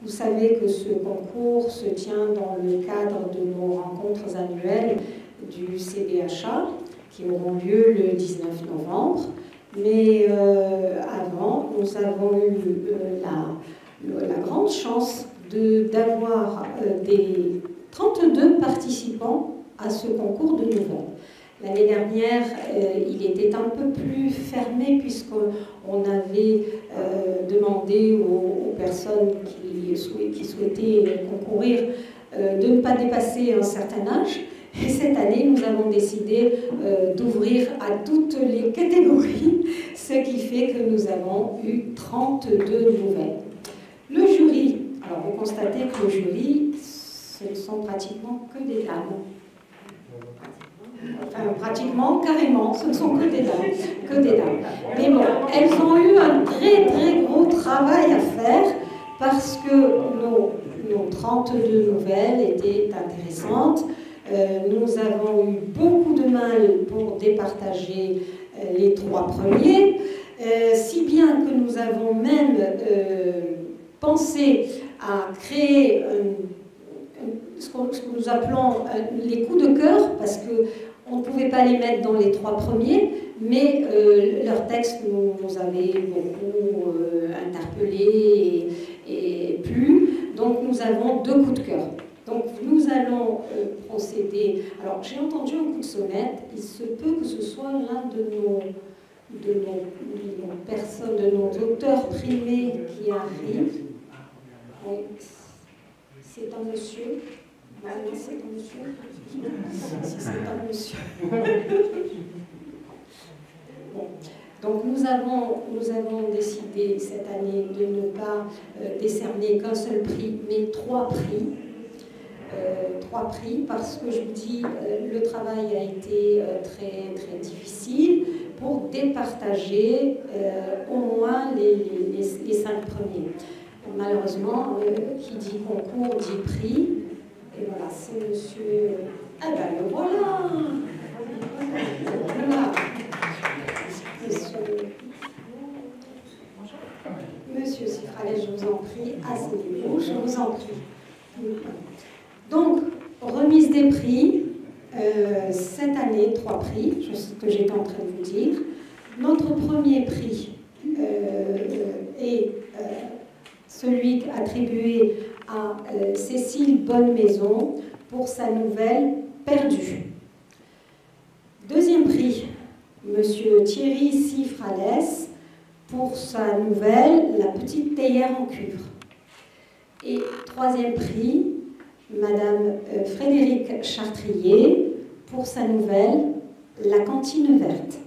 Vous savez que ce concours se tient dans le cadre de nos rencontres annuelles du CDHA, qui auront lieu le 19 novembre. Mais avant, nous avons eu la grande chance d'avoir des 32 participants à ce concours de nouvelles. L'année dernière, il était un peu plus fermé puisqu'on avait demandé aux personnes qui souhaitaient concourir de ne pas dépasser un certain âge. Et cette année, nous avons décidé d'ouvrir à toutes les catégories, ce qui fait que nous avons eu 32 nouvelles. Le jury, alors vous constatez que le jury, ce ne sont pratiquement que des dames. Enfin, pratiquement, carrément, ce ne sont que des dames. Mais bon, elles ont eu un très très gros travail à faire parce que nos 32 nouvelles étaient intéressantes. Nous avons eu beaucoup de mal pour départager les 3 premiers, si bien que nous avons même pensé à créer ce que nous appelons les coups de cœur, parce qu'on ne pouvait pas les mettre dans les 3 premiers, mais leur texte nous avait beaucoup interpellés et plu. Donc nous avons 2 coups de cœur. Donc nous allons procéder. Alors j'ai entendu un coup de sonnette. Il se peut que ce soit l'un de nos personnes, de nos auteurs primés qui arrive. Oui. C'est un monsieur. Non, c'est un monsieur. Si c'est un monsieur. Bon. Donc nous avons décidé cette année de ne pas décerner qu'un seul prix, mais 3 prix. 3 prix parce que je vous dis, le travail a été très, très difficile pour départager au moins les 5 premiers. Malheureusement, qui dit concours dit prix. Et voilà, c'est monsieur... Ah ben le voilà. Voilà. Monsieur Sifralet, je vous en prie, asseyez-vous, je vous en prie. Donc, remise des prix, cette année, 3 prix, ce que j'étais en train de vous dire. Notre premier prix est celui attribué à Cécile Bonne-Maison pour sa nouvelle Perdue. Deuxième prix, monsieur Thierry Sifralès pour sa nouvelle La Petite Théière en cuivre. Et troisième prix, madame Frédérique Chartrier pour sa nouvelle La Cantine verte.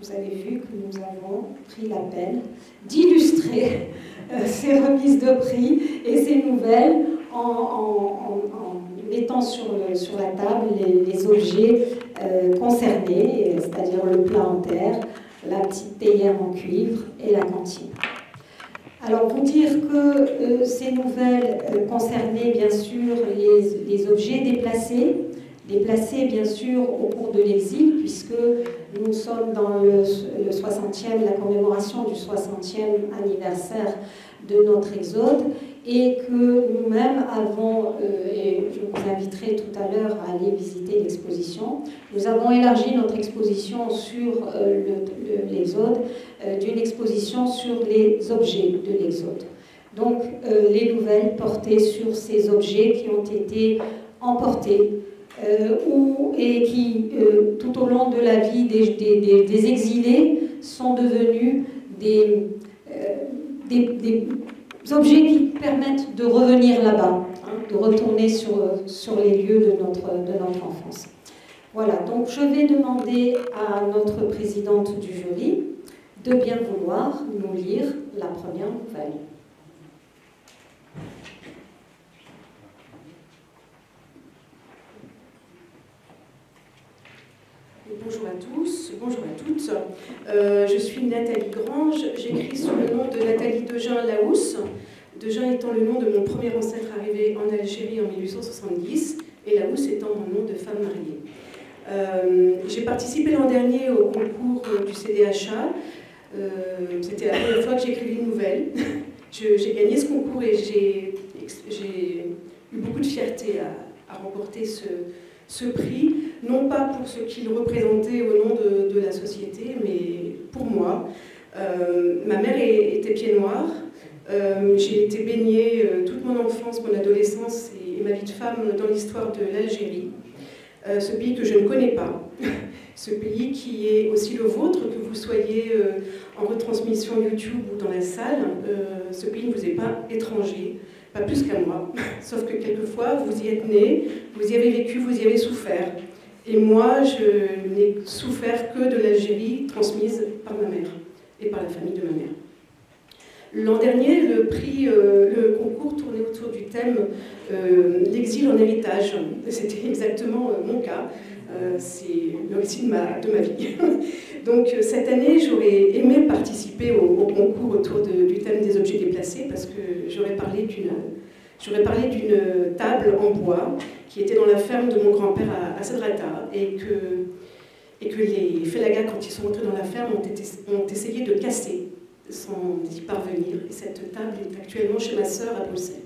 Vous avez vu que nous avons pris la peine d'illustrer ces remises de prix et ces nouvelles en mettant sur la table les objets concernés, c'est-à-dire le plat en terre, la petite théière en cuivre et la cantine. Alors, vous dire que ces nouvelles concernaient bien sûr les objets déplacés bien sûr au cours de l'exil, puisque nous sommes dans la commémoration du 60e anniversaire de notre exode, et que nous-mêmes avons, et je vous inviterai tout à l'heure à aller visiter l'exposition, nous avons élargi notre exposition sur l'exode d'une exposition sur les objets de l'exode. Donc les nouvelles portaient sur ces objets qui ont été emportés et qui, tout au long de la vie des exilés, sont devenus des objets qui permettent de revenir là-bas, de retourner sur les lieux de notre enfance. Voilà, donc je vais demander à notre présidente du jury de bien vouloir nous lire la première nouvelle. Bonjour à tous, bonjour à toutes. Je suis Nathalie Grange, j'écris sous le nom de Nathalie Dejean-Laousse, Dejean étant le nom de mon premier ancêtre arrivé en Algérie en 1870 et Laousse étant mon nom de femme mariée. J'ai participé l'an dernier au concours du CDHA. C'était la première fois que j'écrivais une nouvelle. J'ai gagné ce concours et j'ai eu beaucoup de fierté à remporter ce prix, non pas pour ce qu'il représentait au nom de la société, mais pour moi. Ma mère était pied noir. J'ai été baignée toute mon enfance, mon adolescence et ma vie de femme dans l'histoire de l'Algérie. Ce pays que je ne connais pas, ce pays qui est aussi le vôtre, que vous soyez en retransmission YouTube ou dans la salle, ce pays ne vous est pas étranger, pas plus qu'à moi, sauf que quelquefois vous y êtes né, vous y avez vécu, vous y avez souffert. Et moi, je n'ai souffert que de l'Algérie transmise par ma mère et par la famille de ma mère. L'an dernier, le concours tournait autour du thème l'exil en héritage. C'était exactement mon cas. C'est le récit de ma vie. Donc cette année, j'aurais aimé participer au concours autour du thème des objets déplacés parce que j'aurais parlé d'une table en bois qui était dans la ferme de mon grand-père à Sadrata et que les Félagas, quand ils sont entrés dans la ferme, ont essayé de casser sans y parvenir. Et cette table est actuellement chez ma sœur à Bruxelles.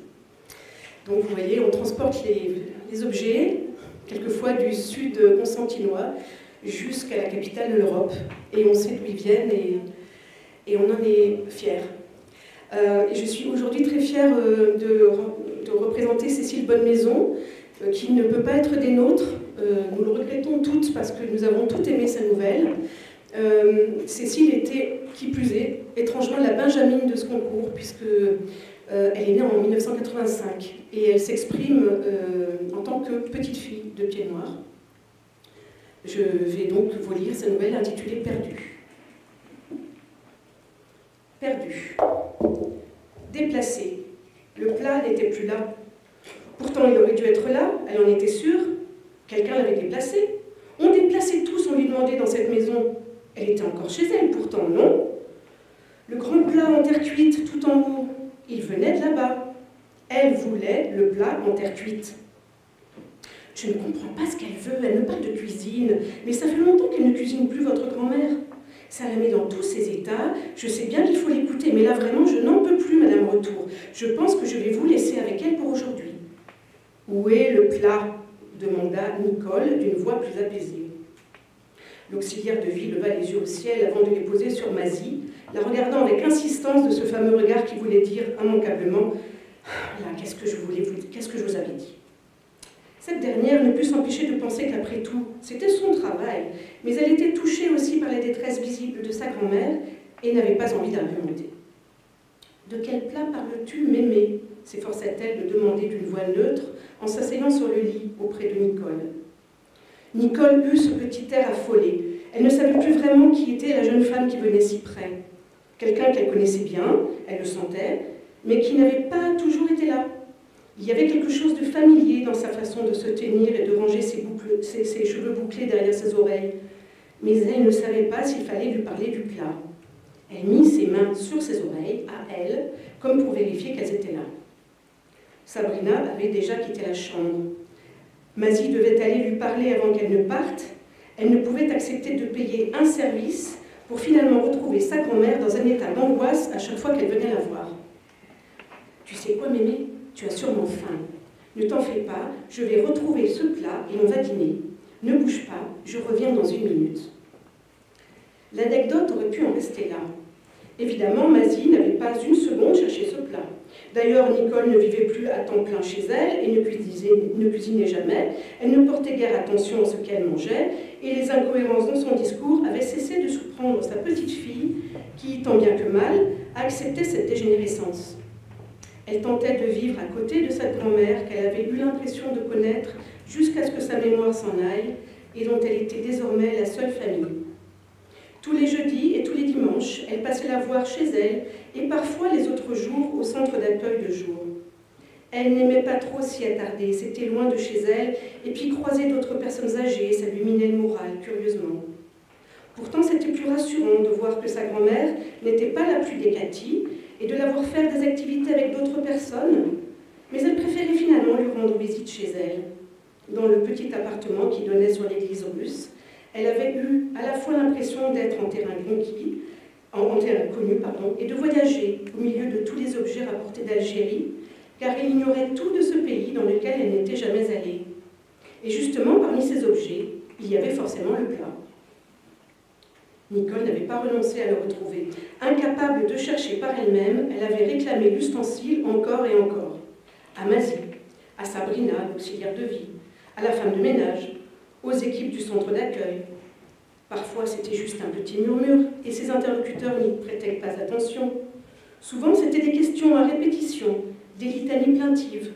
Donc vous voyez, on transporte les objets, quelquefois du sud constantinois jusqu'à la capitale de l'Europe, et on sait d'où ils viennent et on en est fiers. Et je suis aujourd'hui très fière de représenter Cécile Bonnemaison, qui ne peut pas être des nôtres. Nous le regrettons toutes parce que nous avons toutes aimé sa nouvelle. Cécile était, qui plus est, étrangement la benjamine de ce concours, puisque elle est née en 1985 et elle s'exprime en tant que petite fille de pied noir. Je vais donc vous lire sa nouvelle intitulée Perdue. Perdue. Déplacée. Le plat n'était plus là. Pourtant, il aurait dû être là, elle en était sûre. Quelqu'un l'avait déplacé. On déplaçait tout sans lui demander dans cette maison. Elle était encore chez elle, pourtant, non? Le grand plat en terre cuite, tout en haut, il venait de là-bas. Elle voulait le plat en terre cuite. Je ne comprends pas ce qu'elle veut, elle me parle de cuisine, mais ça fait longtemps qu'elle ne cuisine plus votre grand-mère. Ça la met dans tous ses états, je sais bien qu'il faut l'écouter, mais là vraiment, je n'en peux plus, Madame Retour. Je pense que je vais vous laisser avec elle pour aujourd'hui. Où est le plat? Demanda Nicole d'une voix plus apaisée. L'auxiliaire de vie leva les yeux au ciel avant de les poser sur Mazie, la regardant avec insistance de ce fameux regard qui voulait dire immanquablement « Là, qu'est-ce que je vous avais dit ?» Cette dernière ne put s'empêcher de penser qu'après tout, c'était son travail, mais elle était touchée aussi par la détresse visible de sa grand-mère et n'avait pas envie d'argumenter. « De quel plat parles-tu, mémé ?» s'efforça-t-elle de demander d'une voix neutre en s'asseyant sur le lit auprès de Nicole. Nicole eut ce petit air affolé. Elle ne savait plus vraiment qui était la jeune femme qui venait si près. Quelqu'un qu'elle connaissait bien, elle le sentait, mais qui n'avait pas toujours été là. Il y avait quelque chose de familier dans sa façon de se tenir et de ranger ses cheveux bouclés derrière ses oreilles. Mais elle ne savait pas s'il fallait lui parler du plat. Elle mit ses mains sur ses oreilles, à elle, comme pour vérifier qu'elles étaient là. Sabrina avait déjà quitté la chambre. Mazie devait aller lui parler avant qu'elle ne parte. Elle ne pouvait accepter de payer un service pour finalement retrouver sa grand-mère dans un état d'angoisse à chaque fois qu'elle venait la voir. « Tu sais quoi, mémé ? Tu as sûrement faim. Ne t'en fais pas, je vais retrouver ce plat et on va dîner. Ne bouge pas, je reviens dans une minute. » L'anecdote aurait pu en rester là. Évidemment, Mazie n'avait pas une seconde cherché ce plat. D'ailleurs, Nicole ne vivait plus à temps plein chez elle et ne cuisinait jamais. Elle ne portait guère attention à ce qu'elle mangeait et les incohérences dans son discours avaient cessé de surprendre sa petite fille qui, tant bien que mal, acceptait cette dégénérescence. Elle tentait de vivre à côté de cette grand-mère qu'elle avait eu l'impression de connaître jusqu'à ce que sa mémoire s'en aille et dont elle était désormais la seule famille. Tous les jeudis et tous les dimanches, elle passait la voir chez elle et parfois les autres jours au centre d'accueil de jour. Elle n'aimait pas trop s'y attarder, c'était loin de chez elle, et puis croiser d'autres personnes âgées, ça lui minait le moral, curieusement. Pourtant, c'était plus rassurant de voir que sa grand-mère n'était pas la plus décatie et de la voir faire des activités avec d'autres personnes, mais elle préférait finalement lui rendre visite chez elle. Dans le petit appartement qui donnait sur l'église russe, elle avait eu à la fois l'impression d'être en terrain conquis, et de voyager au milieu de tous les objets rapportés d'Algérie, car elle ignorait tout de ce pays dans lequel elle n'était jamais allée. Et justement, parmi ces objets, il y avait forcément le plat. Nicole n'avait pas renoncé à le retrouver. Incapable de chercher par elle-même, elle avait réclamé l'ustensile encore et encore. À Mazie, à Sabrina, l'auxiliaire de vie, à la femme de ménage, aux équipes du centre d'accueil. Parfois, c'était juste un petit murmure, et ses interlocuteurs n'y prêtaient pas attention. Souvent, c'était des questions à répétition, des litanies plaintives.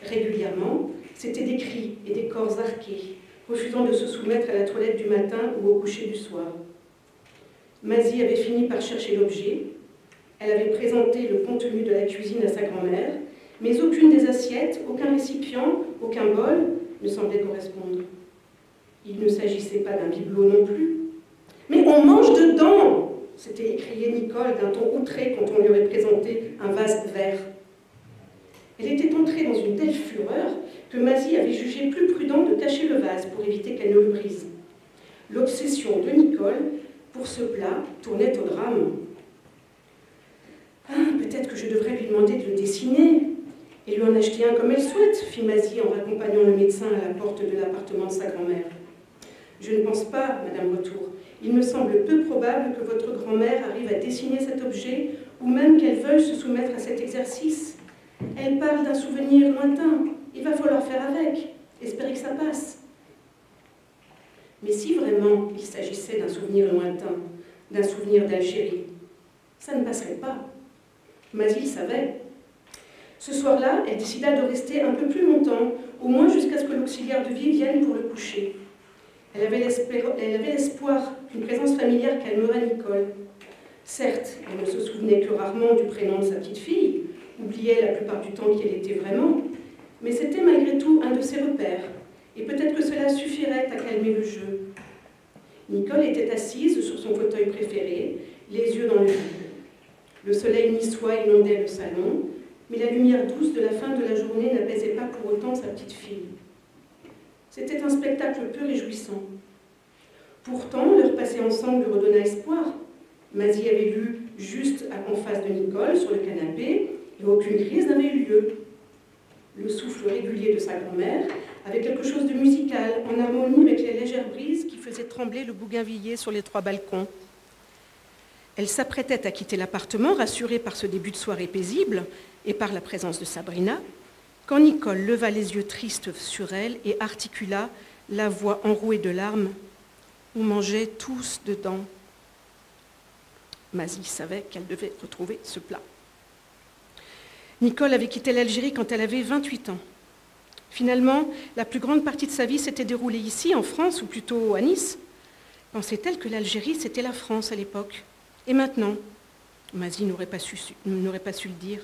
Régulièrement, c'était des cris et des corps arqués, refusant de se soumettre à la toilette du matin ou au coucher du soir. Mazie avait fini par chercher l'objet. Elle avait présenté le contenu de la cuisine à sa grand-mère, mais aucune des assiettes, aucun récipient, aucun bol ne semblait correspondre. Il ne s'agissait pas d'un bibelot non plus. « Mais on mange dedans !» s'était écriée Nicole d'un ton outré quand on lui aurait présenté un vase vert. Elle était entrée dans une telle fureur que Mazie avait jugé plus prudent de cacher le vase pour éviter qu'elle ne le brise. L'obsession de Nicole pour ce plat tournait au drame. « Ah, peut-être que je devrais lui demander de le dessiner et lui en acheter un comme elle souhaite, fit Mazie en raccompagnant le médecin à la porte de l'appartement de sa grand-mère. Je ne pense pas, Madame Retour. Il me semble peu probable que votre grand-mère arrive à dessiner cet objet ou même qu'elle veuille se soumettre à cet exercice. Elle parle d'un souvenir lointain. Il va falloir faire avec, espérer que ça passe. Mais si vraiment il s'agissait d'un souvenir lointain, d'un souvenir d'Algérie, ça ne passerait pas. Mazie le savait. Ce soir-là, elle décida de rester un peu plus longtemps, au moins jusqu'à ce que l'auxiliaire de vie vienne pour le coucher. Elle avait l'espoir qu'une présence familière calmerait Nicole. Certes, elle ne se souvenait que rarement du prénom de sa petite fille, oubliait la plupart du temps qui elle était vraiment, mais c'était malgré tout un de ses repères, et peut-être que cela suffirait à calmer le jeu. Nicole était assise sur son fauteuil préféré, les yeux dans le vide. Le soleil niçois inondait le salon, mais la lumière douce de la fin de la journée n'apaisait pas pour autant sa petite fille. C'était un spectacle peu réjouissant. Pourtant, leur passé ensemble lui redonna espoir. Mazie avait lu juste en face de Nicole, sur le canapé, et aucune crise n'avait eu lieu. Le souffle régulier de sa grand-mère avait quelque chose de musical, en harmonie avec les légères brises qui faisaient trembler le bougainvillier sur les 3 balcons. Elle s'apprêtait à quitter l'appartement, rassurée par ce début de soirée paisible et par la présence de Sabrina, quand Nicole leva les yeux tristes sur elle et articula, la voix enrouée de larmes, « On mangeait tous dedans. » Mazie savait qu'elle devait retrouver ce plat. Nicole avait quitté l'Algérie quand elle avait 28 ans. Finalement, la plus grande partie de sa vie s'était déroulée ici, en France, ou plutôt à Nice. Pensait-elle que l'Algérie, c'était la France à l'époque? Et maintenant? Mazie n'aurait pas su le dire.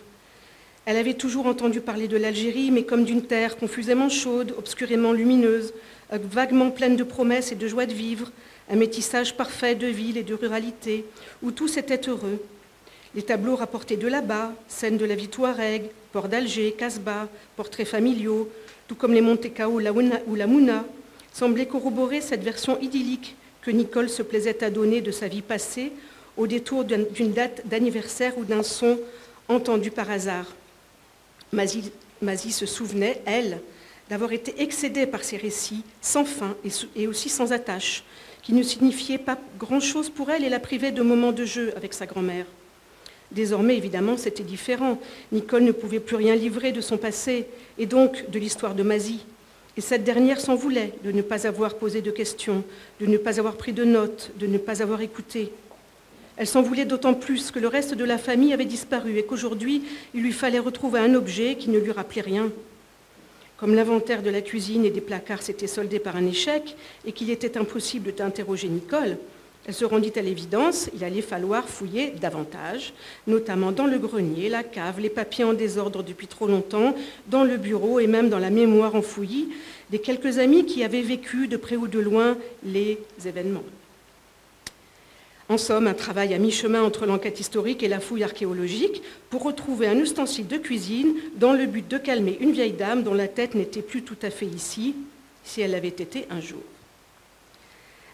Elle avait toujours entendu parler de l'Algérie, mais comme d'une terre confusément chaude, obscurément lumineuse, vaguement pleine de promesses et de joie de vivre, un métissage parfait de ville et de ruralité, où tous étaient heureux. Les tableaux rapportés de là-bas, scènes de la vie touareg, port d'Alger, Casbah, portraits familiaux, tout comme les Monte Cao ou la Mouna, semblaient corroborer cette version idyllique que Nicole se plaisait à donner de sa vie passée au détour d'une date d'anniversaire ou d'un son entendu par hasard. Mazie se souvenait, elle, d'avoir été excédée par ces récits sans fin et aussi sans attache, qui ne signifiaient pas grand-chose pour elle et la privaient de moments de jeu avec sa grand-mère. Désormais, évidemment, c'était différent. Nicole ne pouvait plus rien livrer de son passé et donc de l'histoire de Mazie. Et cette dernière s'en voulait de ne pas avoir posé de questions, de ne pas avoir pris de notes, de ne pas avoir écouté. Elle s'en voulait d'autant plus que le reste de la famille avait disparu et qu'aujourd'hui, il lui fallait retrouver un objet qui ne lui rappelait rien. Comme l'inventaire de la cuisine et des placards s'était soldé par un échec et qu'il était impossible d'interroger Nicole, elle se rendit à l'évidence, il allait falloir fouiller davantage, notamment dans le grenier, la cave, les papiers en désordre depuis trop longtemps, dans le bureau et même dans la mémoire enfouie des quelques amis qui avaient vécu de près ou de loin les événements. En somme, un travail à mi-chemin entre l'enquête historique et la fouille archéologique pour retrouver un ustensile de cuisine dans le but de calmer une vieille dame dont la tête n'était plus tout à fait ici, si elle l'avait été un jour.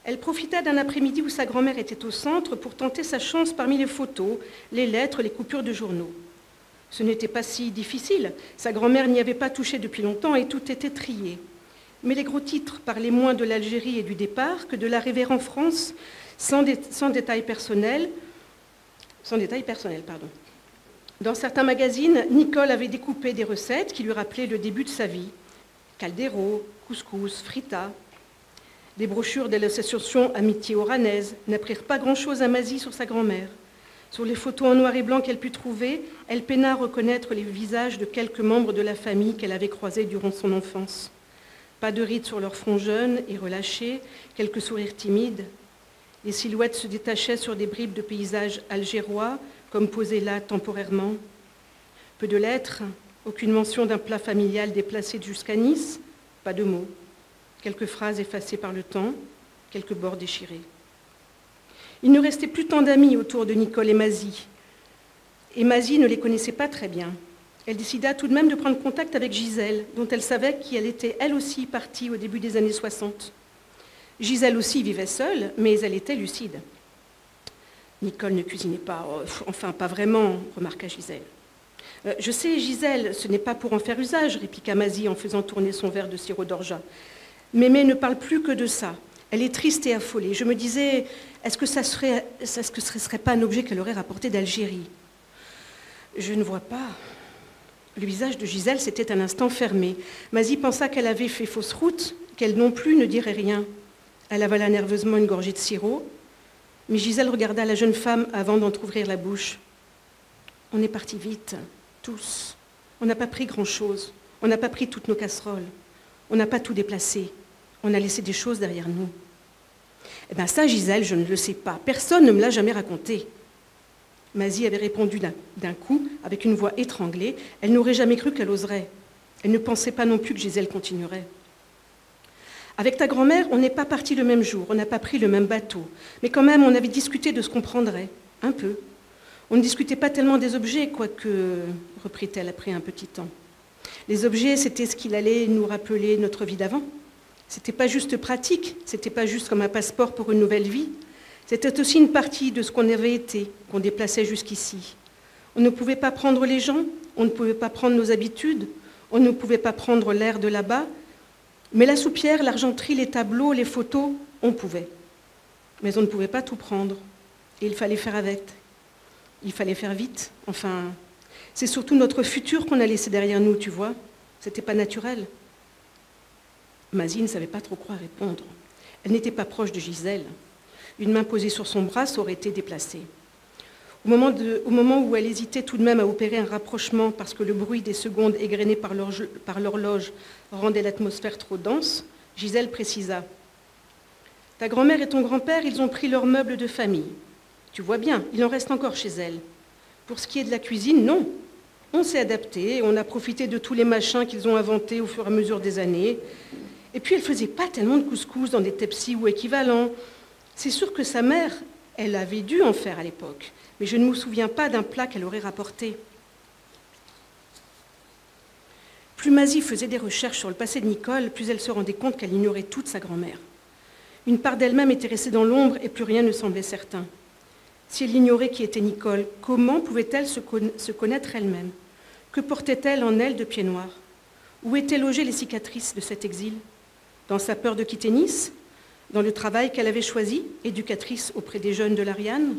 Elle profita d'un après-midi où sa grand-mère était au centre pour tenter sa chance parmi les photos, les lettres, les coupures de journaux. Ce n'était pas si difficile, sa grand-mère n'y avait pas touché depuis longtemps et tout était trié. Mais les gros titres parlaient moins de l'Algérie et du départ que de l'arrivée en France, sans détails personnels. Dans certains magazines, Nicole avait découpé des recettes qui lui rappelaient le début de sa vie. Caldero, couscous, frita. Les brochures de l'association Amitié oranaise n'apprirent pas grand-chose à Mazie sur sa grand-mère. Sur les photos en noir et blanc qu'elle put trouver, elle peina à reconnaître les visages de quelques membres de la famille qu'elle avait croisés durant son enfance. Pas de rides sur leurs fronts jeunes et relâchés, quelques sourires timides. Les silhouettes se détachaient sur des bribes de paysages algérois, comme posés là temporairement. Peu de lettres, aucune mention d'un plat familial déplacé jusqu'à Nice, pas de mots. Quelques phrases effacées par le temps, quelques bords déchirés. Il ne restait plus tant d'amis autour de Nicole et Mazie. Et Mazie ne les connaissait pas très bien. Elle décida tout de même de prendre contact avec Gisèle, dont elle savait qu'elle était elle aussi partie au début des années 60. Gisèle aussi vivait seule, mais elle était lucide. Nicole ne cuisinait pas, enfin pas vraiment, remarqua Gisèle. Je sais, Gisèle, ce n'est pas pour en faire usage, répliqua Mazie en faisant tourner son verre de sirop d'orgeat. Mémé ne parle plus que de ça. Elle est triste et affolée. Je me disais, est-ce que ce serait pas un objet qu'elle aurait rapporté d'Algérie? Je ne vois pas. Le visage de Gisèle s'était un instant fermé. Mazie pensa qu'elle avait fait fausse route, qu'elle non plus ne dirait rien. Elle avala nerveusement une gorgée de sirop, mais Gisèle regarda la jeune femme avant d'entrouvrir la bouche. On est partis vite, tous. On n'a pas pris grand-chose. On n'a pas pris toutes nos casseroles. On n'a pas tout déplacé. On a laissé des choses derrière nous. Eh bien ça, Gisèle, je ne le sais pas. Personne ne me l'a jamais raconté. Mazie avait répondu d'un coup, avec une voix étranglée. Elle n'aurait jamais cru qu'elle oserait. Elle ne pensait pas non plus que Gisèle continuerait. Avec ta grand-mère, on n'est pas partis le même jour, on n'a pas pris le même bateau. Mais quand même, on avait discuté de ce qu'on prendrait. Un peu. On ne discutait pas tellement des objets, quoique, reprit-elle après un petit temps. Les objets, c'était ce qu'il allait nous rappeler notre vie d'avant. C'était pas juste pratique, c'était pas juste comme un passeport pour une nouvelle vie. C'était aussi une partie de ce qu'on avait été, qu'on déplaçait jusqu'ici. On ne pouvait pas prendre les gens, on ne pouvait pas prendre nos habitudes, on ne pouvait pas prendre l'air de là-bas, mais la soupière, l'argenterie, les tableaux, les photos, on pouvait. Mais on ne pouvait pas tout prendre, et il fallait faire avec. Il fallait faire vite, enfin... C'est surtout notre futur qu'on a laissé derrière nous, tu vois. C'était pas naturel. Mazie ne savait pas trop quoi répondre. Elle n'était pas proche de Gisèle. Une main posée sur son bras aurait été déplacée. Au moment où elle hésitait tout de même à opérer un rapprochement parce que le bruit des secondes égrenées par l'horloge rendait l'atmosphère trop dense, Gisèle précisa. « Ta grand-mère et ton grand-père, ils ont pris leurs meubles de famille. Tu vois bien, il en reste encore chez elle. Pour ce qui est de la cuisine, non. On s'est adapté, on a profité de tous les machins qu'ils ont inventés au fur et à mesure des années. Et puis, elle ne faisait pas tellement de couscous dans des tepsis ou équivalents. C'est sûr que sa mère, elle avait dû en faire à l'époque, mais je ne me souviens pas d'un plat qu'elle aurait rapporté. » Plus Mazie faisait des recherches sur le passé de Nicole, plus elle se rendait compte qu'elle ignorait toute sa grand-mère. Une part d'elle-même était restée dans l'ombre et plus rien ne semblait certain. Si elle ignorait qui était Nicole, comment pouvait-elle se connaître elle-même? Que portait-elle en elle de pieds noirs? Où étaient logées les cicatrices de cet exil? Dans sa peur de quitter Nice? Dans le travail qu'elle avait choisi, éducatrice auprès des jeunes de l'Ariane?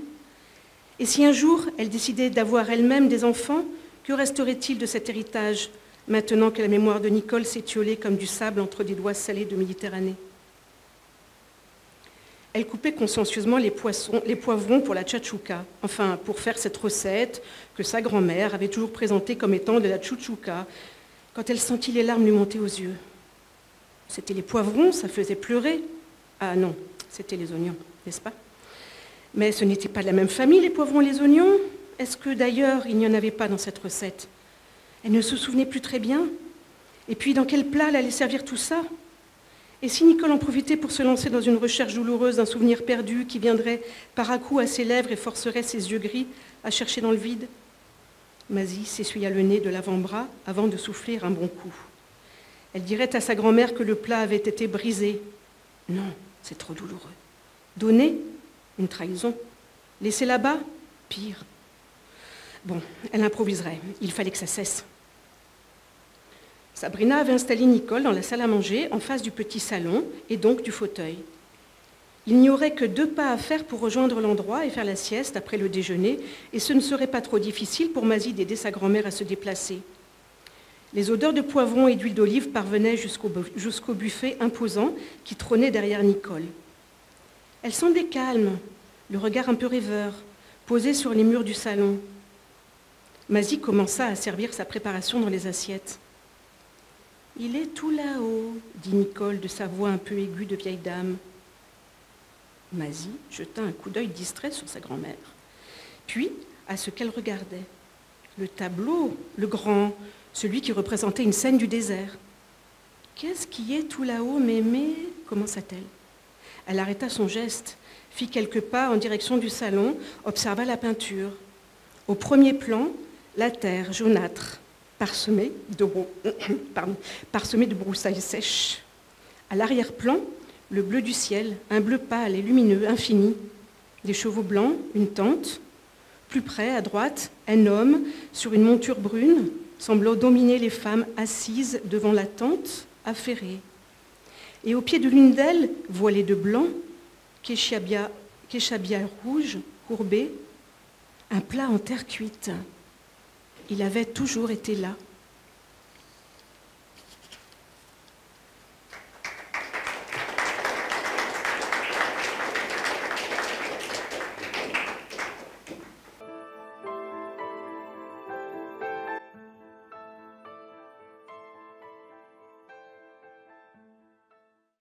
Et si un jour elle décidait d'avoir elle-même des enfants, que resterait-il de cet héritage, maintenant que la mémoire de Nicole s'étiolait comme du sable entre des doigts salés de Méditerranée? Elle coupait consciencieusement les poivrons pour la tchatchouka, enfin pour faire cette recette que sa grand-mère avait toujours présentée comme étant de la tchouchouka, quand elle sentit les larmes lui monter aux yeux. C'était les poivrons, ça faisait pleurer. Ah non, c'était les oignons, n'est-ce pas? Mais ce n'était pas de la même famille, les poivrons et les oignons. Est-ce que d'ailleurs il n'y en avait pas dans cette recette? Elle ne se souvenait plus très bien. Et puis dans quel plat elle allait servir tout ça? Et si Nicole en profitait pour se lancer dans une recherche douloureuse d'un souvenir perdu qui viendrait par à coup à ses lèvres et forcerait ses yeux gris à chercher dans le vide? Mazie s'essuya le nez de l'avant-bras avant de souffler un bon coup. Elle dirait à sa grand-mère que le plat avait été brisé. Non, c'est trop douloureux. Donner, une trahison. Laisser là-bas, pire. Bon, elle improviserait. Il fallait que ça cesse. Sabrina avait installé Nicole dans la salle à manger, en face du petit salon, et donc du fauteuil. Il n'y aurait que 2 pas à faire pour rejoindre l'endroit et faire la sieste après le déjeuner, et ce ne serait pas trop difficile pour Masie d'aider sa grand-mère à se déplacer. Les odeurs de poivron et d'huile d'olive parvenaient jusqu'au buffet imposant qui trônait derrière Nicole. Elle semblait calme, le regard un peu rêveur, posé sur les murs du salon. Masie commença à servir sa préparation dans les assiettes. « Il est tout là-haut », dit Nicole de sa voix un peu aiguë de vieille dame. Masie jeta un coup d'œil distrait sur sa grand-mère, puis à ce qu'elle regardait. Le tableau, le grand, celui qui représentait une scène du désert. « Qu'est-ce qui est tout là-haut, mémé ?» commença-t-elle. Elle arrêta son geste, fit quelques pas en direction du salon, observa la peinture. Au premier plan, la terre jaunâtre, parsemée de broussailles sèches. À l'arrière-plan, le bleu du ciel, un bleu pâle et lumineux, infini. Des chevaux blancs, une tente. Plus près, à droite, un homme sur une monture brune, semblant dominer les femmes assises devant la tente, affairées. Et au pied de l'une d'elles, voilée de blanc, kéchabia rouge, courbée, un plat en terre cuite. Il avait toujours été là.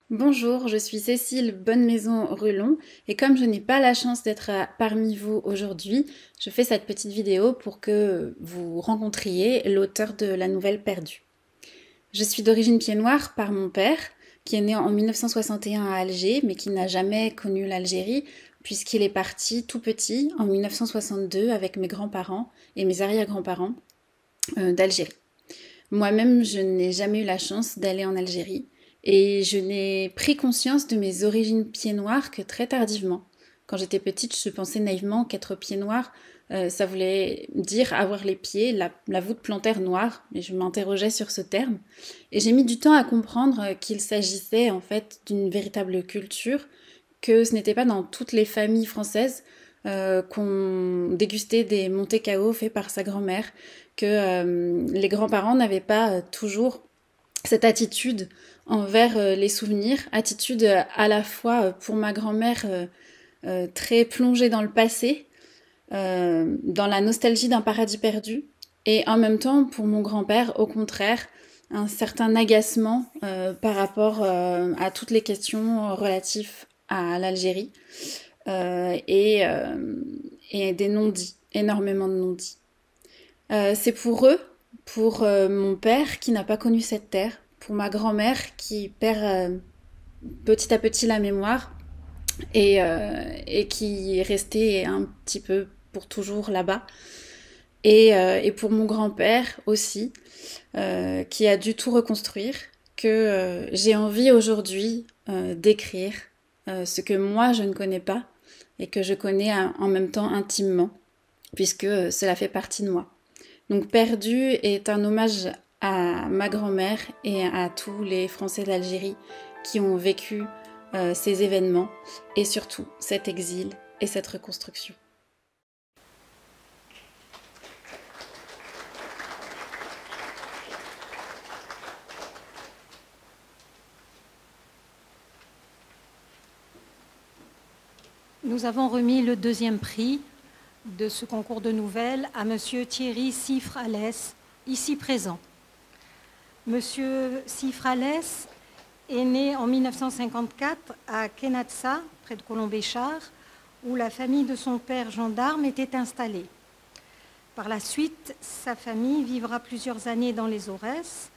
Bonjour, je suis Cécile Bonnemaison-Relon et comme je n'ai pas la chance d'être parmi vous aujourd'hui, je fais cette petite vidéo pour que vous rencontriez l'auteur de la nouvelle perdue. Je suis d'origine pied-noire par mon père, qui est né en 1961 à Alger, mais qui n'a jamais connu l'Algérie, puisqu'il est parti tout petit en 1962 avec mes grands-parents et mes arrière-grands-parents d'Algérie. Moi-même, je n'ai jamais eu la chance d'aller en Algérie. Et je n'ai pris conscience de mes origines pieds-noirs que très tardivement. Quand j'étais petite, je pensais naïvement qu'être pied-noir, ça voulait dire avoir les pieds, la voûte plantaire noire. Et je m'interrogeais sur ce terme. Et j'ai mis du temps à comprendre qu'il s'agissait en fait d'une véritable culture, que ce n'était pas dans toutes les familles françaises qu'on dégustait des Monte Cao faits par sa grand-mère, que les grands-parents n'avaient pas toujours cette attitude envers les souvenirs, attitude à la fois pour ma grand-mère très plongée dans le passé, dans la nostalgie d'un paradis perdu, et en même temps pour mon grand-père, au contraire, un certain agacement par rapport à toutes les questions relatives à l'Algérie, et des non-dits, énormément de non-dits. C'est pour eux, pour mon père qui n'a pas connu cette terre, pour ma grand-mère qui perd petit à petit la mémoire et qui est restée un petit peu pour toujours là-bas. Et pour mon grand-père aussi, qui a dû tout reconstruire, que j'ai envie aujourd'hui d'écrire ce que moi je ne connais pas et que je connais en même temps intimement, puisque cela fait partie de moi. Donc Perdue est un hommage à ma grand-mère et à tous les Français d'Algérie qui ont vécu ces événements et surtout cet exil et cette reconstruction. Nous avons remis le 2e prix de ce concours de nouvelles à Monsieur Thierry Siffre-Alès, ici présent. Monsieur Siffre-Alès est né en 1954 à Kenatsa, près de Colombéchar, où la famille de son père gendarme était installée. Par la suite, sa famille vivra plusieurs années dans les Aurès,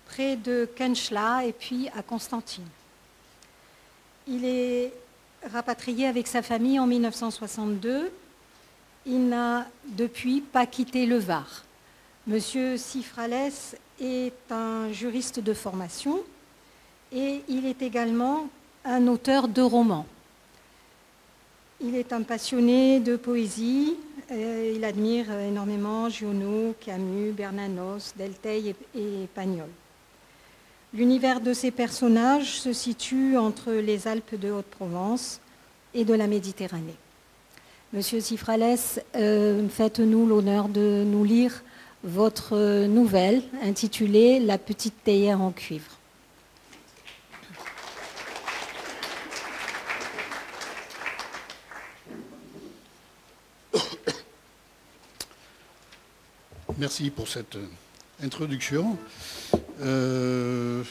près de Kenchla et puis à Constantine. Il est rapatrié avec sa famille en 1962. Il n'a depuis pas quitté le Var. Monsieur Siffre-Alès est un juriste de formation et il est également un auteur de romans. Il est un passionné de poésie. Il admire énormément Giono, Camus, Bernanos, Delteil et Pagnol. L'univers de ces personnages se situe entre les Alpes de Haute-Provence et de la Méditerranée. Monsieur Cifrales, faites-nous l'honneur de nous lire votre nouvelle intitulée « La petite théière en cuivre ». Merci pour cette introduction. La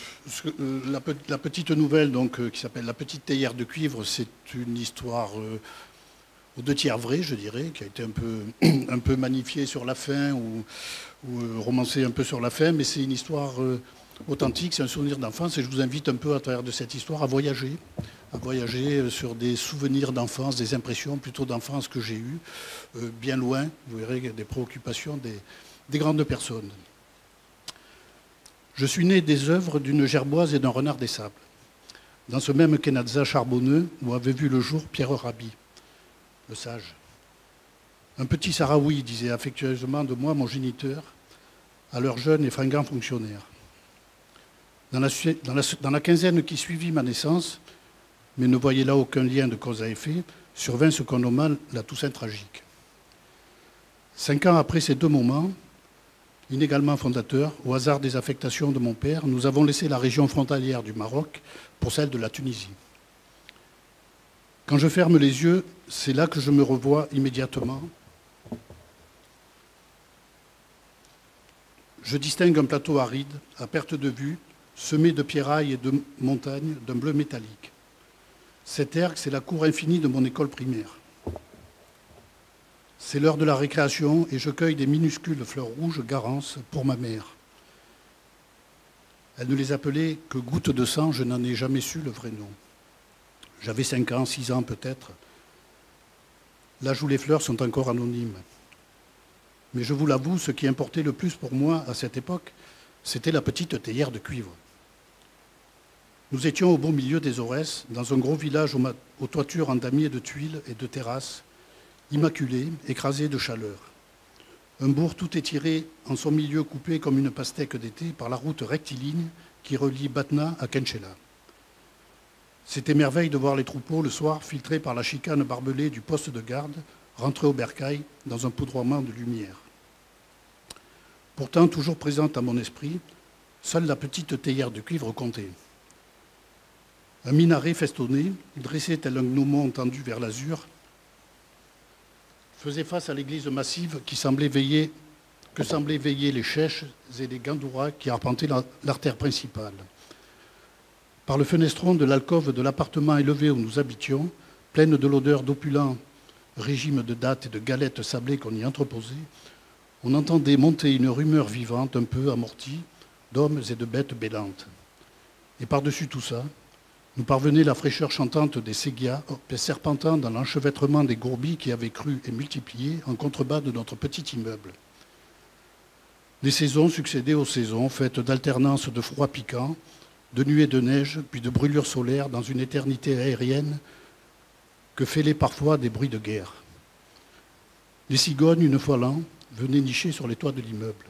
petite nouvelle donc, qui s'appelle « La petite théière de cuivre », c'est une histoire aux 2/3 vraie, je dirais, qui a été un peu magnifiée sur la fin ou romancée un peu sur la fin, mais c'est une histoire authentique, c'est un souvenir d'enfance et je vous invite un peu à travers de cette histoire à voyager sur des souvenirs d'enfance, des impressions plutôt d'enfance que j'ai eues, bien loin, vous verrez, des préoccupations des grandes personnes. Je suis né des œuvres d'une gerboise et d'un renard des sables, dans ce même Kenatza charbonneux où avait vu le jour Pierre Rabhi, le sage. Un petit Sahraoui, disait affectueusement de moi mon géniteur, alors jeune et fringant fonctionnaire. Dans la quinzaine qui suivit ma naissance, mais ne voyait là aucun lien de cause à effet, survint ce qu'on nomma la Toussaint tragique. 5 ans après ces 2 moments, inégalement fondateurs, au hasard des affectations de mon père, nous avons laissé la région frontalière du Maroc pour celle de la Tunisie. Quand je ferme les yeux, c'est là que je me revois immédiatement. Je distingue un plateau aride, à perte de vue, semé de pierrailles et de montagnes d'un bleu métallique. Cet ergue, c'est la cour infinie de mon école primaire. C'est l'heure de la récréation et je cueille des minuscules fleurs rouges Garance pour ma mère. Elle ne les appelait que gouttes de sang, je n'en ai jamais su le vrai nom. J'avais 5 ans, 6 ans peut-être. L'âge où les fleurs sont encore anonymes. Mais je vous l'avoue, ce qui importait le plus pour moi à cette époque, c'était la petite théière de cuivre. Nous étions au beau milieu des Aurès, dans un gros village aux toitures en damier de tuiles et de terrasses, immaculé, écrasé de chaleur. Un bourg tout étiré en son milieu coupé comme une pastèque d'été par la route rectiligne qui relie Batna à Kenchela. C'était merveille de voir les troupeaux le soir filtrés par la chicane barbelée du poste de garde, rentrer au bercail dans un poudroiement de lumière. Pourtant, toujours présente à mon esprit, seule la petite théière de cuivre comptait. Un minaret festonné, dressé tel un gnomon tendu vers l'azur, faisait face à l'église massive que semblaient veiller les chèches et les gandouras qui arpentaient l'artère principale. Par le fenestron de l'alcôve de l'appartement élevé où nous habitions, pleine de l'odeur d'opulent régime de dattes et de galettes sablées qu'on y entreposait, on entendait monter une rumeur vivante, un peu amortie, d'hommes et de bêtes bêlantes. Et par-dessus tout ça, nous parvenait la fraîcheur chantante des ségias, serpentant dans l'enchevêtrement des gourbilles qui avaient cru et multiplié en contrebas de notre petit immeuble. Les saisons succédaient aux saisons, faites d'alternance de froid piquant, de nuées de neige, puis de brûlures solaires dans une éternité aérienne que fêlaient parfois des bruits de guerre. Les cigognes, une fois l'an, venaient nicher sur les toits de l'immeuble.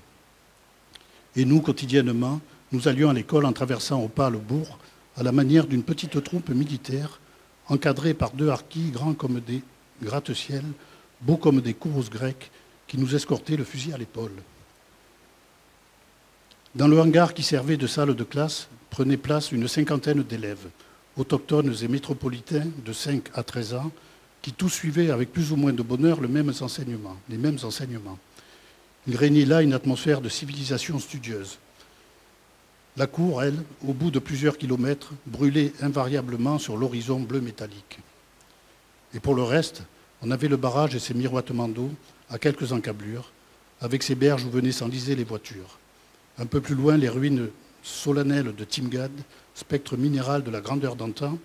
Et nous, quotidiennement, nous allions à l'école en traversant au pas le bourg, à la manière d'une petite troupe militaire, encadrée par 2 harkis grands comme des gratte-ciel, beaux comme des kouros grecs, qui nous escortaient le fusil à l'épaule. Dans le hangar qui servait de salle de classe, prenaient place une 50aine d'élèves, autochtones et métropolitains de 5 à 13 ans, qui tous suivaient avec plus ou moins de bonheur les mêmes enseignements. Il régnait là une atmosphère de civilisation studieuse. La cour, elle, au bout de plusieurs kilomètres, brûlait invariablement sur l'horizon bleu métallique. Et pour le reste, on avait le barrage et ses miroitements d'eau à quelques encablures, avec ses berges où venaient s'enliser les voitures. Un peu plus loin, les ruines solennelles de Timgad, spectre minéral de la grandeur d'antan,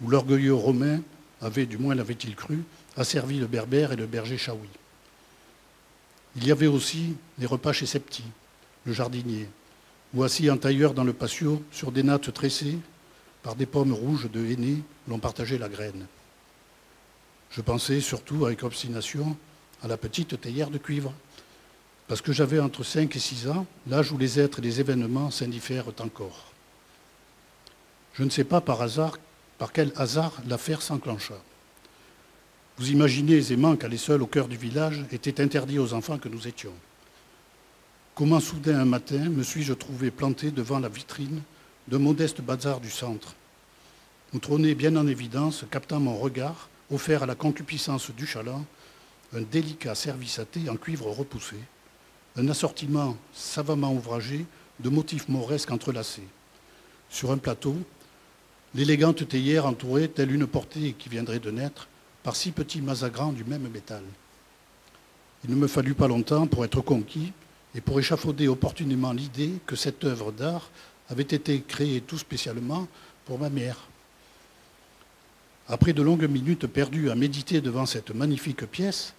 où l'orgueilleux romain avait, du moins l'avait-il cru, asservi le berbère et le berger chaoui. Il y avait aussi les repas chez Septi, le jardinier, ou assis en tailleur dans le patio sur des nattes tressées par des pommes rouges de henné, l'on partageait la graine. Je pensais surtout avec obstination à la petite théière de cuivre, parce que j'avais entre 5 et 6 ans, l'âge où les êtres et les événements s'indiffèrent encore. Je ne sais pas par quel hasard l'affaire s'enclencha. Vous imaginez aisément qu'aller seul au cœur du village était interdit aux enfants que nous étions. Comment soudain un matin me suis-je trouvé planté devant la vitrine d'un modeste bazar du centre, où trônait bien en évidence, captant mon regard, offert à la concupiscence du chaland, un délicat service à thé en cuivre repoussé, un assortiment savamment ouvragé de motifs mauresques entrelacés. Sur un plateau, l'élégante théière entourée, telle une portée qui viendrait de naître, par 6 petits mazagrans du même métal. Il ne me fallut pas longtemps pour être conquis et pour échafauder opportunément l'idée que cette œuvre d'art avait été créée tout spécialement pour ma mère. Après de longues minutes perdues à méditer devant cette magnifique pièce,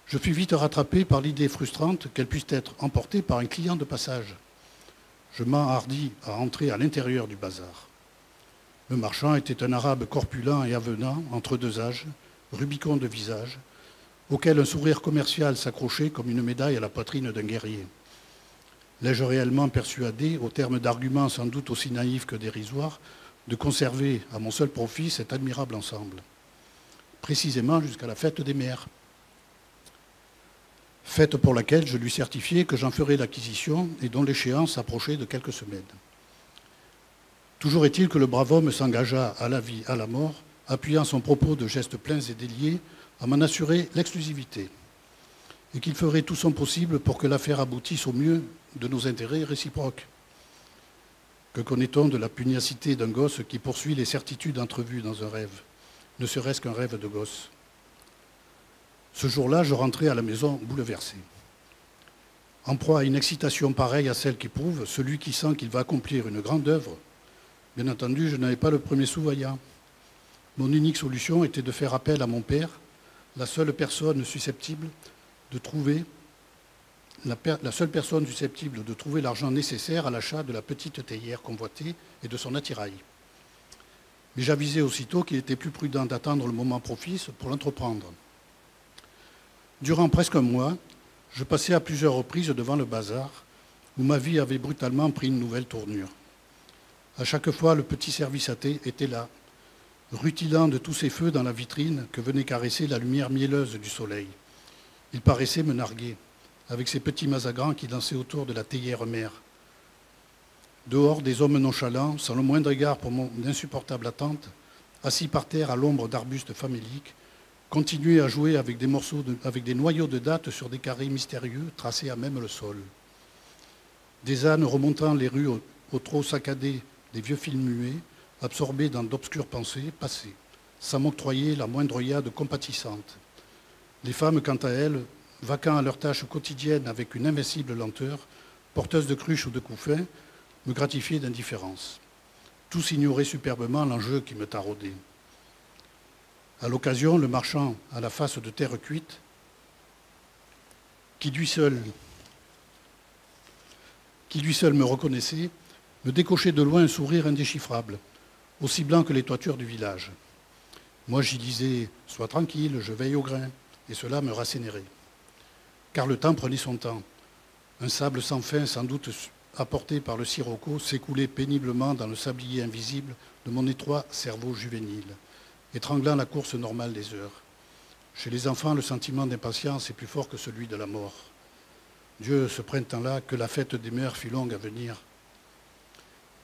je fus vite rattrapé par l'idée frustrante qu'elle puisse être emportée par un client de passage. Je m'enhardis à entrer à l'intérieur du bazar. Le marchand était un arabe corpulent et avenant, entre 2 âges, rubicond de visage, auquel un sourire commercial s'accrochait comme une médaille à la poitrine d'un guerrier. L'ai-je réellement persuadé, au terme d'arguments sans doute aussi naïfs que dérisoires, de conserver à mon seul profit cet admirable ensemble, précisément jusqu'à la fête des mères, fête pour laquelle je lui certifiai que j'en ferais l'acquisition et dont l'échéance approchait de quelques semaines. Toujours est-il que le brave homme s'engagea à la vie, à la mort, appuyant son propos de gestes pleins et déliés à m'en assurer l'exclusivité, et qu'il ferait tout son possible pour que l'affaire aboutisse au mieux de nos intérêts réciproques. Que connaît-on de la pugnacité d'un gosse qui poursuit les certitudes entrevues dans un rêve, ne serait-ce qu'un rêve de gosse? Ce jour-là, je rentrai à la maison bouleversé. En proie à une excitation pareille à celle qu'éprouve celui qui sent qu'il va accomplir une grande œuvre. Bien entendu, je n'avais pas le premier sou vaillant. Mon unique solution était de faire appel à mon père, la seule personne susceptible de trouver l'argent nécessaire à l'achat de la petite théière convoitée et de son attirail. Mais j'avisai aussitôt qu'il était plus prudent d'attendre le moment propice pour l'entreprendre. Durant presque un mois, je passais à plusieurs reprises devant le bazar, où ma vie avait brutalement pris une nouvelle tournure. À chaque fois, le petit service à thé était là, rutilant de tous ses feux dans la vitrine que venait caresser la lumière mielleuse du soleil. Il paraissait me narguer, avec ses petits mazagrans qui dansaient autour de la théière mère. Dehors, des hommes nonchalants, sans le moindre égard pour mon insupportable attente, assis par terre à l'ombre d'arbustes faméliques, continuaient à jouer avec des noyaux de dattes sur des carrés mystérieux tracés à même le sol. Des ânes remontant les rues au trot saccadé des vieux films muets, absorbés dans d'obscures pensées, passaient, sans m'octroyer la moindre œillade compatissante. Les femmes, quant à elles, vaquant à leurs tâches quotidiennes avec une invincible lenteur, porteuses de cruches ou de couffins, me gratifiaient d'indifférence. Tous ignoraient superbement l'enjeu qui me taraudait. À l'occasion, le marchand à la face de terre cuite, qui lui seul me reconnaissait, me décochait de loin un sourire indéchiffrable, aussi blanc que les toitures du village. Moi, j'y disais « Sois tranquille, je veille au grain », et cela me rassénérait. Car le temps prenait son temps. Un sable sans fin, sans doute apporté par le sirocco, s'écoulait péniblement dans le sablier invisible de mon étroit cerveau juvénile, étranglant la course normale des heures. Chez les enfants, le sentiment d'impatience est plus fort que celui de la mort. Dieu, ce printemps-là, que la fête des mères fut longue à venir.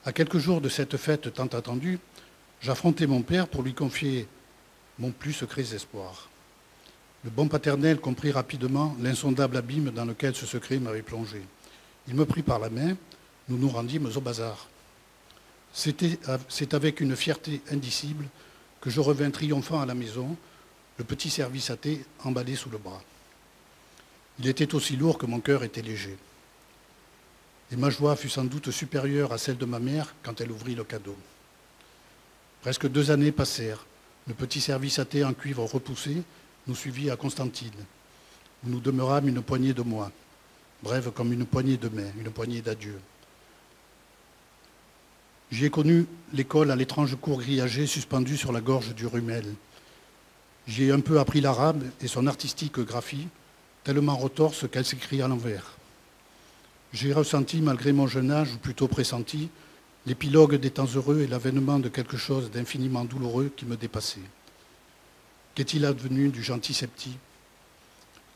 À quelques jours de cette fête tant attendue, j'affrontai mon père pour lui confier mon plus secret espoir. Le bon paternel comprit rapidement l'insondable abîme dans lequel ce secret m'avait plongé. Il me prit par la main, nous nous rendîmes au bazar. C'est avec une fierté indicible que je revins triomphant à la maison, le petit service à thé emballé sous le bras. Il était aussi lourd que mon cœur était léger. Et ma joie fut sans doute supérieure à celle de ma mère quand elle ouvrit le cadeau. Presque 2 années passèrent. Le petit service à thé en cuivre repoussé nous suivit à Constantine, où nous demeurâmes une poignée de mois, brève comme une poignée de mai, une poignée d'adieu. J'y ai connu l'école à l'étrange cour grillagée suspendue sur la gorge du Rumel. J'y ai un peu appris l'arabe et son artistique graphie, tellement retorse qu'elle s'écrit à l'envers. J'ai ressenti, malgré mon jeune âge, ou plutôt pressenti, l'épilogue des temps heureux et l'avènement de quelque chose d'infiniment douloureux qui me dépassait. Qu'est-il advenu du gentil Septi,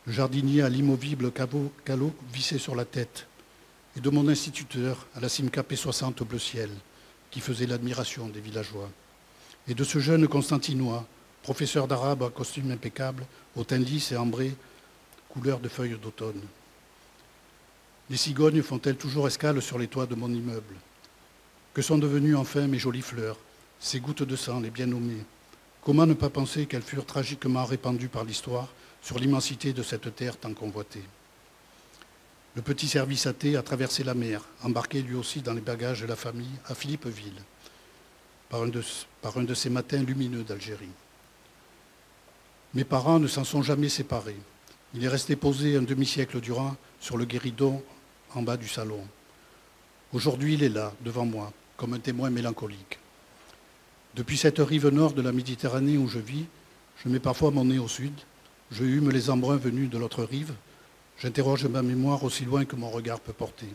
le jardinier à l'immovible calot vissé sur la tête, et de mon instituteur à la Simca P60 au bleu ciel, qui faisait l'admiration des villageois, et de ce jeune Constantinois, professeur d'arabe à costume impeccable, au teint lisse et ambré, couleur de feuilles d'automne. Les cigognes font-elles toujours escale sur les toits de mon immeuble? Que sont devenues enfin mes jolies fleurs, ces gouttes de sang, les bien nommées? Comment ne pas penser qu'elles furent tragiquement répandues par l'histoire sur l'immensité de cette terre tant convoitée? Le petit service athée a traversé la mer, embarqué lui aussi dans les bagages de la famille à Philippeville, par un de ces matins lumineux d'Algérie. Mes parents ne s'en sont jamais séparés. Il est resté posé un demi-siècle durant sur le guéridon en bas du salon. Aujourd'hui, il est là, devant moi, comme un témoin mélancolique. Depuis cette rive nord de la Méditerranée où je vis, je mets parfois mon nez au sud, je hume les embruns venus de l'autre rive, j'interroge ma mémoire aussi loin que mon regard peut porter.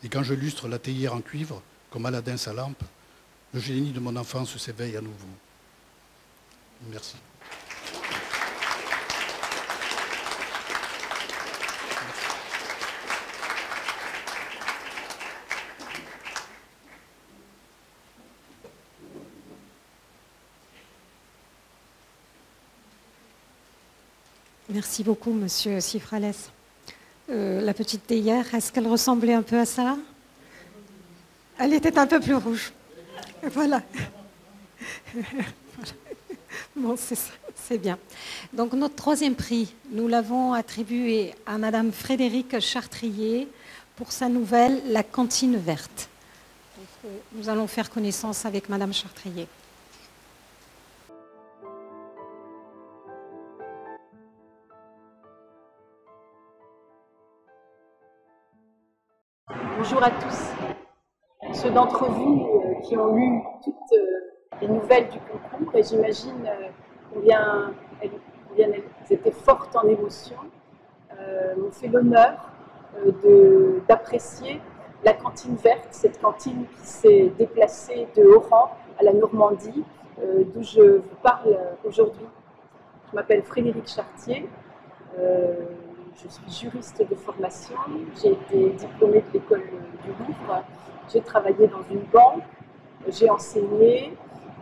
Et quand je lustre la théière en cuivre, comme Aladin sa lampe, le génie de mon enfance s'éveille à nouveau. Merci. Merci beaucoup, Monsieur Sifrales. La petite théière, est-ce qu'elle ressemblait un peu à ça? Elle était un peu plus rouge. Voilà. Bon, c'est bien. Donc, notre troisième prix, nous l'avons attribué à Madame Frédérique Chartrier pour sa nouvelle « La cantine verte ». Nous allons faire connaissance avec Madame Chartrier. Bonjour à tous. Ceux d'entre vous qui ont lu toutes les nouvelles du concours, et j'imagine combien elles étaient fortes en émotion, m'ont fait l'honneur d'apprécier la cantine verte, cette cantine qui s'est déplacée de Oran à la Normandie, d'où je vous parle aujourd'hui. Je m'appelle Frédérique Chartrier. Je suis juriste de formation, j'ai été diplômée de l'école du Louvre, j'ai travaillé dans une banque, j'ai enseigné,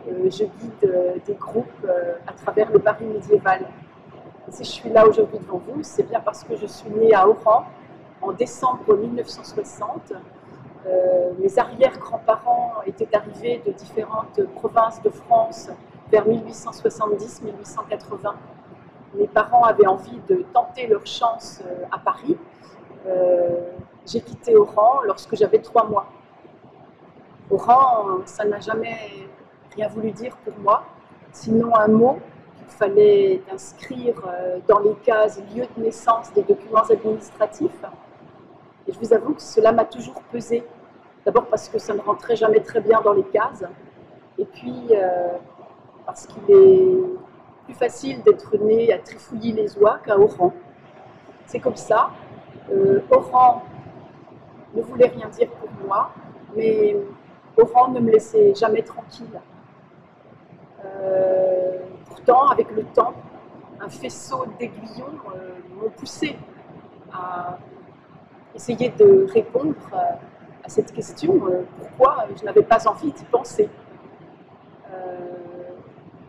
je guide des groupes à travers le Paris médiéval. Et si je suis là aujourd'hui devant vous, c'est bien parce que je suis née à Oran en décembre 1960. Mes arrière-grands-parents étaient arrivés de différentes provinces de France vers 1870-1880. Mes parents avaient envie de tenter leur chance à Paris. J'ai quitté Oran lorsque j'avais 3 mois. Oran, ça n'a jamais rien voulu dire pour moi, sinon un mot qu'il fallait inscrire dans les cases lieu de naissance des documents administratifs. Et je vous avoue que cela m'a toujours pesé. D'abord parce que ça ne rentrait jamais très bien dans les cases, et puis parce qu'il est plus facile d'être né à Trifouilly-les-Oies qu'à Oran. C'est comme ça. Oran ne voulait rien dire pour moi, mais Oran ne me laissait jamais tranquille. Pourtant, avec le temps, un faisceau d'aiguillons m'ont poussé à essayer de répondre à cette question, pourquoi je n'avais pas envie d'y penser.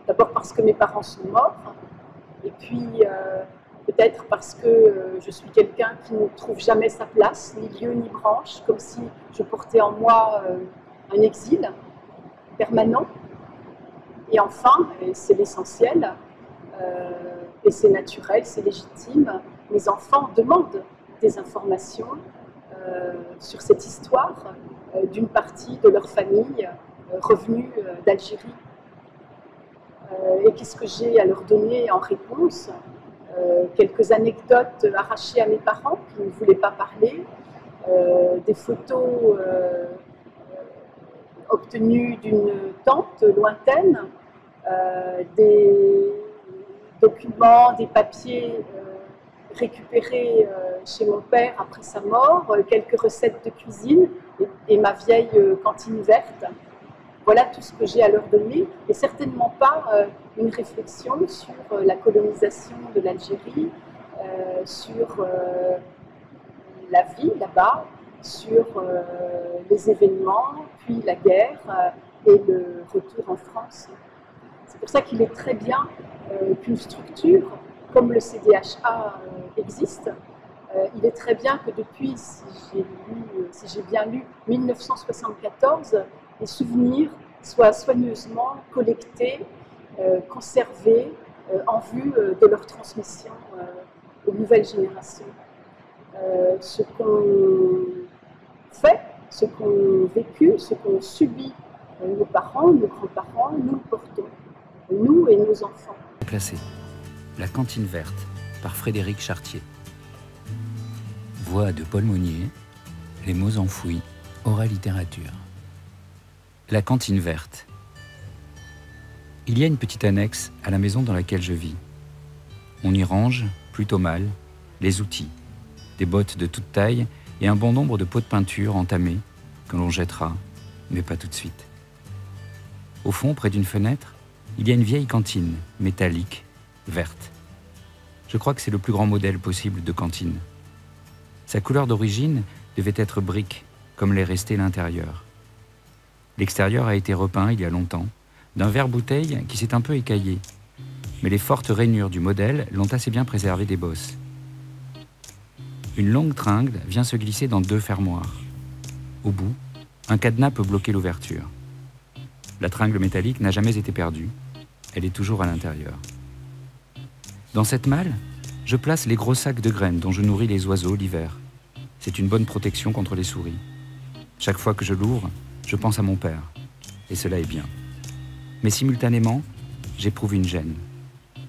D'abord parce que mes parents sont morts, et puis peut-être parce que je suis quelqu'un qui ne trouve jamais sa place, ni lieu ni branche, comme si je portais en moi un exil permanent. Et enfin, et c'est l'essentiel, et c'est naturel, c'est légitime, mes enfants demandent des informations sur cette histoire d'une partie de leur famille revenue d'Algérie. Et qu'est-ce que j'ai à leur donner en réponse? Quelques anecdotes arrachées à mes parents qui ne voulaient pas parler, des photos obtenues d'une tante lointaine, des documents, des papiers récupérés chez mon père après sa mort, quelques recettes de cuisine et ma vieille cantine verte. Voilà tout ce que j'ai à leur donner, et certainement pas une réflexion sur la colonisation de l'Algérie, sur la vie là-bas, sur les événements, puis la guerre et le retour en France. C'est pour ça qu'il est très bien qu'une structure comme le CDHA existe. Il est très bien que depuis, si j'ai bien lu, 1974, les souvenirs soient soigneusement collectés, conservés en vue de leur transmission aux nouvelles générations. Ce qu'on fait, ce qu'ont vécu, ce qu'ont subi nos parents, nos grands-parents, nous le portons, nous et nos enfants. Placé. La cantine verte, par Frédéric Chartier. Voix de Paul Monnier, les mots enfouis, Aura Littérature. La cantine verte. Il y a une petite annexe à la maison dans laquelle je vis. On y range, plutôt mal, les outils, des bottes de toute taille et un bon nombre de pots de peinture entamés que l'on jettera, mais pas tout de suite. Au fond, près d'une fenêtre, il y a une vieille cantine, métallique, verte. Je crois que c'est le plus grand modèle possible de cantine. Sa couleur d'origine devait être brique, comme l'est resté l'intérieur. L'extérieur a été repeint il y a longtemps, d'un verre-bouteille qui s'est un peu écaillé, mais les fortes rainures du modèle l'ont assez bien préservé des bosses. Une longue tringle vient se glisser dans 2 fermoirs. Au bout, un cadenas peut bloquer l'ouverture. La tringle métallique n'a jamais été perdue, elle est toujours à l'intérieur. Dans cette malle, je place les gros sacs de graines dont je nourris les oiseaux l'hiver. C'est une bonne protection contre les souris. Chaque fois que je l'ouvre, je pense à mon père, et cela est bien. Mais simultanément, j'éprouve une gêne.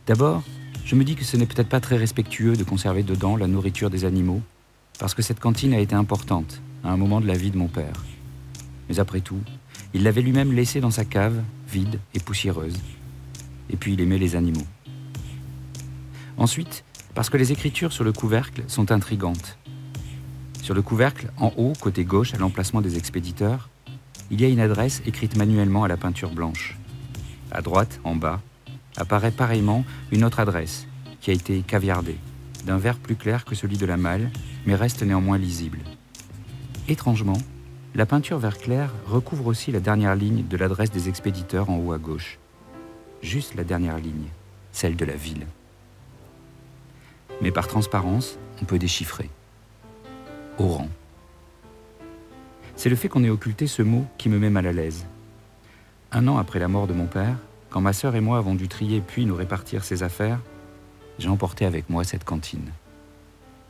D'abord, je me dis que ce n'est peut-être pas très respectueux de conserver dedans la nourriture des animaux, parce que cette cantine a été importante à un moment de la vie de mon père. Mais après tout, il l'avait lui-même laissée dans sa cave, vide et poussiéreuse. Et puis il aimait les animaux. Ensuite, parce que les écritures sur le couvercle sont intrigantes. Sur le couvercle, en haut, côté gauche, à l'emplacement des expéditeurs, il y a une adresse écrite manuellement à la peinture blanche. À droite, en bas, apparaît pareillement une autre adresse, qui a été caviardée, d'un vert plus clair que celui de la malle, mais reste néanmoins lisible. Étrangement, la peinture vert clair recouvre aussi la dernière ligne de l'adresse des expéditeurs en haut à gauche. Juste la dernière ligne, celle de la ville. Mais par transparence, on peut déchiffrer. Oran. C'est le fait qu'on ait occulté ce mot qui me met mal à l'aise. 1 an après la mort de mon père, quand ma sœur et moi avons dû trier puis nous répartir ses affaires, j'ai emporté avec moi cette cantine.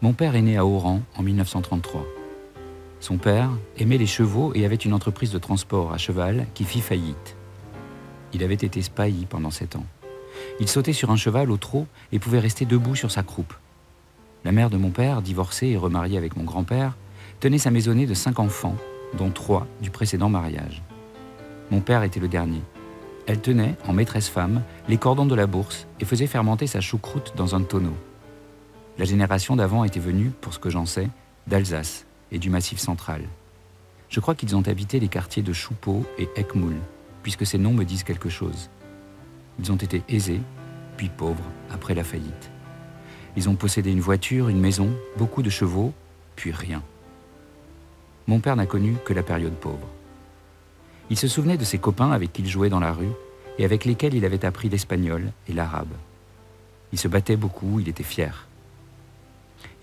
Mon père est né à Oran en 1933. Son père aimait les chevaux et avait une entreprise de transport à cheval qui fit faillite. Il avait été spahi pendant 7 ans. Il sautait sur un cheval au trot et pouvait rester debout sur sa croupe. La mère de mon père, divorcée et remariée avec mon grand-père, tenait sa maisonnée de 5 enfants, dont 3 du précédent mariage. Mon père était le dernier. Elle tenait, en maîtresse femme, les cordons de la bourse et faisait fermenter sa choucroute dans un tonneau. La génération d'avant était venue, pour ce que j'en sais, d'Alsace et du Massif central. Je crois qu'ils ont habité les quartiers de Choupeau et Eckmoul, puisque ces noms me disent quelque chose. Ils ont été aisés, puis pauvres, après la faillite. Ils ont possédé une voiture, une maison, beaucoup de chevaux, puis rien. Mon père n'a connu que la période pauvre. Il se souvenait de ses copains avec qui il jouait dans la rue et avec lesquels il avait appris l'espagnol et l'arabe. Il se battait beaucoup, il était fier.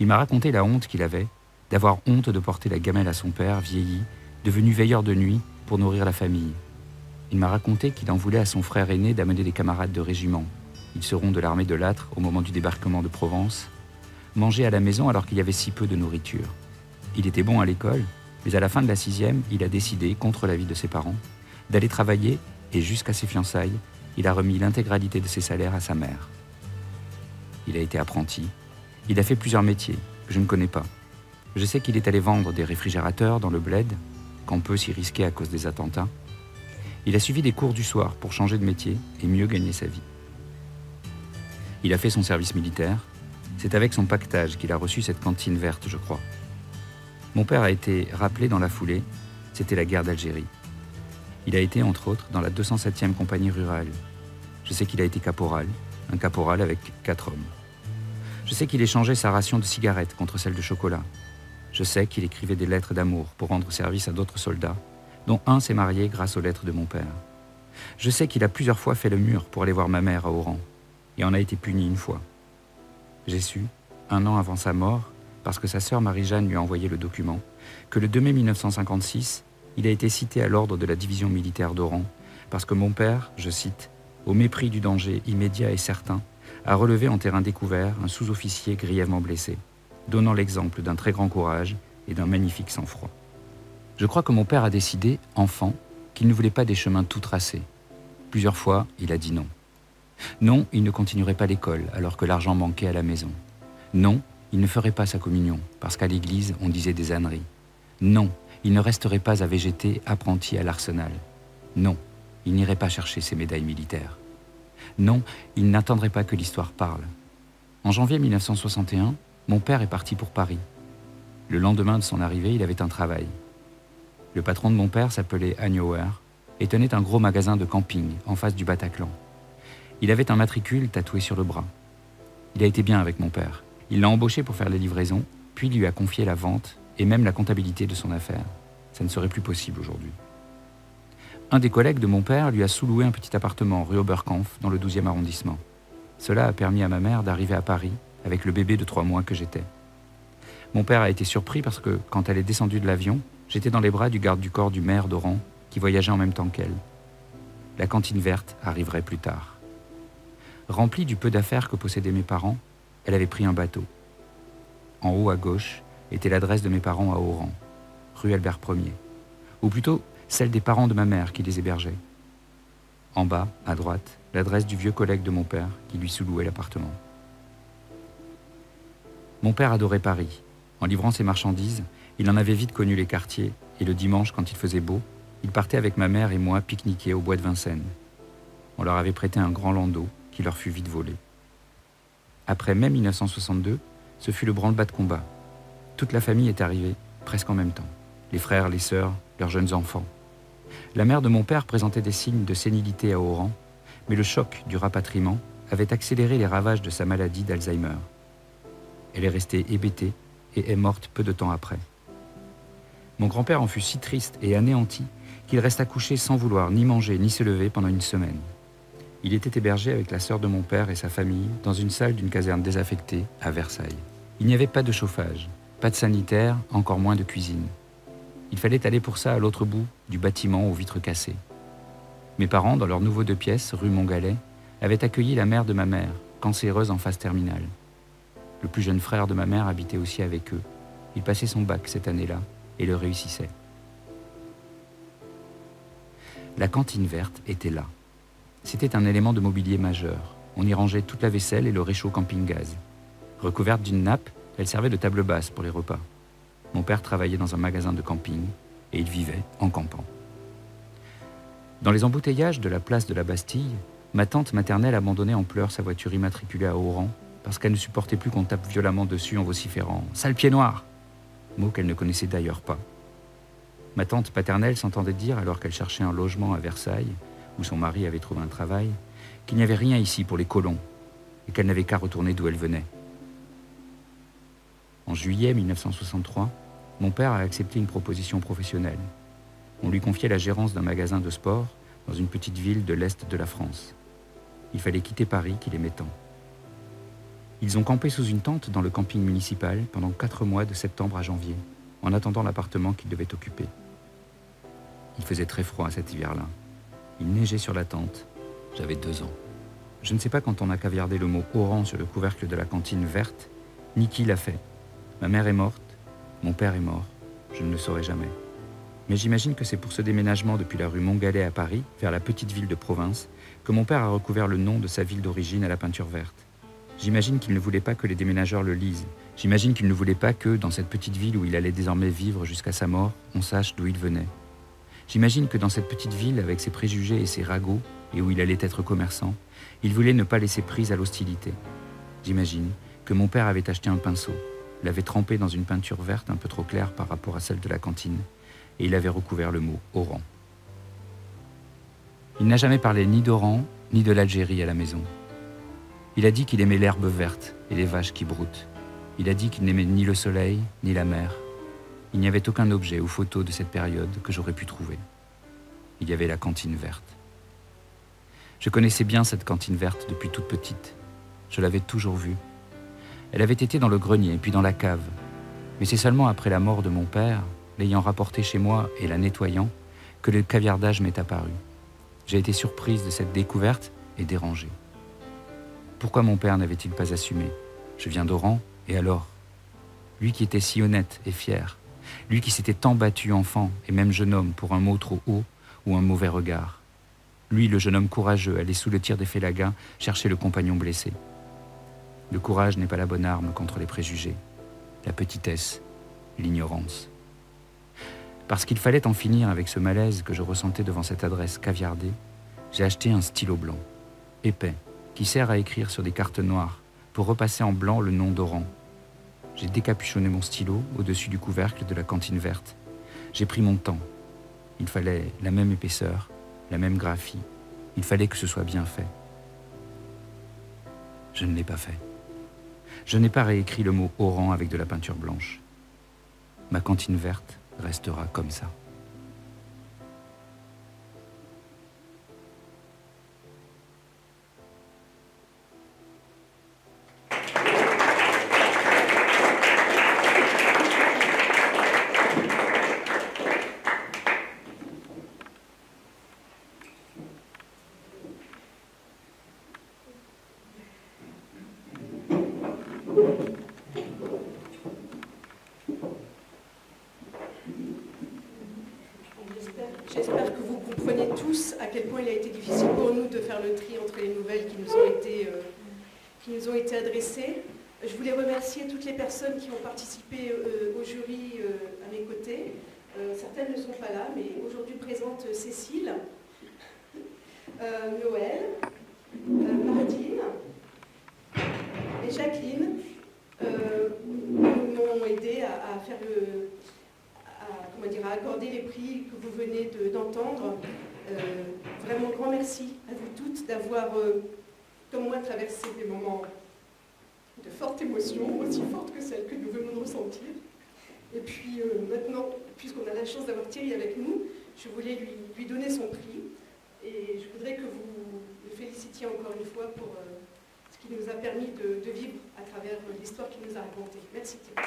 Il m'a raconté la honte qu'il avait d'avoir honte de porter la gamelle à son père, vieilli, devenu veilleur de nuit pour nourrir la famille. Il m'a raconté qu'il en voulait à son frère aîné d'amener des camarades de régiment. Ils seront de l'armée de Lattre au moment du débarquement de Provence, manger à la maison alors qu'il y avait si peu de nourriture. Il était bon à l'école, mais à la fin de la 6e, il a décidé, contre l'avis de ses parents, d'aller travailler et jusqu'à ses fiançailles, il a remis l'intégralité de ses salaires à sa mère. Il a été apprenti. Il a fait plusieurs métiers que je ne connais pas. Je sais qu'il est allé vendre des réfrigérateurs dans le bled, qu'on peut s'y risquer à cause des attentats. Il a suivi des cours du soir pour changer de métier et mieux gagner sa vie. Il a fait son service militaire. C'est avec son pactage qu'il a reçu cette cantine verte, je crois. Mon père a été rappelé dans la foulée. C'était la guerre d'Algérie. Il a été, entre autres, dans la 207e compagnie rurale. Je sais qu'il a été caporal, un caporal avec 4 hommes. Je sais qu'il échangeait sa ration de cigarettes contre celle de chocolat. Je sais qu'il écrivait des lettres d'amour pour rendre service à d'autres soldats, dont un s'est marié grâce aux lettres de mon père. Je sais qu'il a plusieurs fois fait le mur pour aller voir ma mère à Oran, et en a été puni une fois. J'ai su, 1 an avant sa mort, parce que sa sœur Marie-Jeanne lui a envoyé le document, que le 2 mai 1956, il a été cité à l'ordre de la division militaire d'Oran, parce que mon père, je cite, « au mépris du danger immédiat et certain, a relevé en terrain découvert un sous-officier grièvement blessé, donnant l'exemple d'un très grand courage et d'un magnifique sang-froid. » Je crois que mon père a décidé, enfant, qu'il ne voulait pas des chemins tout tracés. Plusieurs fois, il a dit non. Non, il ne continuerait pas l'école alors que l'argent manquait à la maison. Non, il ne ferait pas sa communion parce qu'à l'église, on disait des âneries. Non, il ne resterait pas à végéter apprenti à l'arsenal. Non, il n'irait pas chercher ses médailles militaires. Non, il n'attendrait pas que l'histoire parle. En janvier 1961, mon père est parti pour Paris. Le lendemain de son arrivée, il avait un travail. Le patron de mon père s'appelait Agnower et tenait un gros magasin de camping en face du Bataclan. Il avait un matricule tatoué sur le bras. Il a été bien avec mon père. Il l'a embauché pour faire les livraisons, puis lui a confié la vente et même la comptabilité de son affaire. Ça ne serait plus possible aujourd'hui. Un des collègues de mon père lui a sous-loué un petit appartement rue Oberkampf dans le 12e arrondissement. Cela a permis à ma mère d'arriver à Paris avec le bébé de 3 mois que j'étais. Mon père a été surpris parce que, quand elle est descendue de l'avion, j'étais dans les bras du garde du corps du maire d'Oran qui voyageait en même temps qu'elle. La cantine verte arriverait plus tard. Remplie du peu d'affaires que possédaient mes parents, elle avait pris un bateau. En haut à gauche était l'adresse de mes parents à Oran, rue Albert Ier, ou plutôt celle des parents de ma mère qui les hébergeaient. En bas, à droite, l'adresse du vieux collègue de mon père qui lui sous-louait l'appartement. Mon père adorait Paris. En livrant ses marchandises, il en avait vite connu les quartiers et le dimanche, quand il faisait beau, il partait avec ma mère et moi pique-niquer au bois de Vincennes. On leur avait prêté un grand landau qui leur fut vite volé. Après mai 1962, ce fut le branle-bas de combat. Toute la famille est arrivée, presque en même temps. Les frères, les sœurs, leurs jeunes enfants. La mère de mon père présentait des signes de sénilité à Oran, mais le choc du rapatriement avait accéléré les ravages de sa maladie d'Alzheimer. Elle est restée hébétée et est morte peu de temps après. Mon grand-père en fut si triste et anéanti qu'il resta couché sans vouloir ni manger ni se lever pendant 1 semaine. Il était hébergé avec la sœur de mon père et sa famille dans une salle d'une caserne désaffectée à Versailles. Il n'y avait pas de chauffage, pas de sanitaire, encore moins de cuisine. Il fallait aller pour ça à l'autre bout du bâtiment aux vitres cassées. Mes parents, dans leur nouveau 2 pièces, rue Montgalet, avaient accueilli la mère de ma mère, cancéreuse en phase terminale. Le plus jeune frère de ma mère habitait aussi avec eux. Il passait son bac cette année-là et le réussissait. La cantine verte était là. C'était un élément de mobilier majeur. On y rangeait toute la vaisselle et le réchaud camping-gaz. Recouverte d'une nappe, elle servait de table basse pour les repas. Mon père travaillait dans un magasin de camping et il vivait en campant. Dans les embouteillages de la place de la Bastille, ma tante maternelle abandonnait en pleurs sa voiture immatriculée à Oran parce qu'elle ne supportait plus qu'on tape violemment dessus en vociférant « Sale pied noir !» mot qu'elle ne connaissait d'ailleurs pas. Ma tante paternelle s'entendait dire, alors qu'elle cherchait un logement à Versailles, où son mari avait trouvé un travail, qu'il n'y avait rien ici pour les colons et qu'elle n'avait qu'à retourner d'où elle venait. En juillet 1963, mon père a accepté une proposition professionnelle. On lui confiait la gérance d'un magasin de sport dans une petite ville de l'Est de la France. Il fallait quitter Paris qu'il aimait tant. Ils ont campé sous une tente dans le camping municipal pendant 4 mois de septembre à janvier, en attendant l'appartement qu'ils devaient occuper. Il faisait très froid cet hiver-là. Il neigeait sur la tente. J'avais 2 ans. Je ne sais pas quand on a caviardé le mot Oran sur le couvercle de la cantine verte, ni qui l'a fait. Ma mère est morte, mon père est mort, je ne le saurai jamais. Mais j'imagine que c'est pour ce déménagement depuis la rue Montgalet à Paris, vers la petite ville de province, que mon père a recouvert le nom de sa ville d'origine à la peinture verte. J'imagine qu'il ne voulait pas que les déménageurs le lisent. J'imagine qu'il ne voulait pas que, dans cette petite ville où il allait désormais vivre jusqu'à sa mort, on sache d'où il venait. J'imagine que dans cette petite ville, avec ses préjugés et ses ragots, et où il allait être commerçant, il voulait ne pas laisser prise à l'hostilité. J'imagine que mon père avait acheté un pinceau, l'avait trempé dans une peinture verte un peu trop claire par rapport à celle de la cantine, et il avait recouvert le mot « Oran ». Il n'a jamais parlé ni d'Oran, ni de l'Algérie à la maison. Il a dit qu'il aimait l'herbe verte et les vaches qui broutent. Il a dit qu'il n'aimait ni le soleil, ni la mer. Il n'y avait aucun objet ou photo de cette période que j'aurais pu trouver. Il y avait la cantine verte. Je connaissais bien cette cantine verte depuis toute petite. Je l'avais toujours vue. Elle avait été dans le grenier, puis dans la cave. Mais c'est seulement après la mort de mon père, l'ayant rapportée chez moi et la nettoyant, que le caviardage m'est apparu. J'ai été surprise de cette découverte et dérangée. Pourquoi mon père n'avait-il pas assumé? Je viens d'Oran, et alors? Lui qui était si honnête et fier, lui qui s'était tant battu enfant et même jeune homme pour un mot trop haut ou un mauvais regard. Lui, le jeune homme courageux, allé sous le tir des Félagas chercher le compagnon blessé. Le courage n'est pas la bonne arme contre les préjugés, la petitesse, l'ignorance. Parce qu'il fallait en finir avec ce malaise que je ressentais devant cette adresse caviardée, j'ai acheté un stylo blanc, épais, qui sert à écrire sur des cartes noires, pour repasser en blanc le nom d'Oran. J'ai décapuchonné mon stylo au-dessus du couvercle de la cantine verte. J'ai pris mon temps. Il fallait la même épaisseur, la même graphie. Il fallait que ce soit bien fait. Je ne l'ai pas fait. Je n'ai pas réécrit le mot Oran avec de la peinture blanche. Ma cantine verte restera comme ça. J'espère que vous comprenez tous à quel point il a été difficile pour nous de faire le tri entre les nouvelles qui nous ont été adressées. Je voulais remercier toutes les personnes qui ont participé au jury à mes côtés. Certaines ne sont pas là, mais aujourd'hui présente Cécile, Noël, Mardine et Jacqueline m'ont aidé à faire à accorder les prix que vous venez d'entendre. Vraiment grand merci à vous toutes d'avoir, comme moi, traversé des moments de forte émotion, aussi forte que celle que nous venons de ressentir. Et puis maintenant, puisqu'on a la chance d'avoir Thierry avec nous, je voulais lui donner son prix. Et je voudrais que vous le félicitiez encore une fois pour ce qui nous a permis de vivre à travers l'histoire qu'il nous a racontée. Merci Thierry.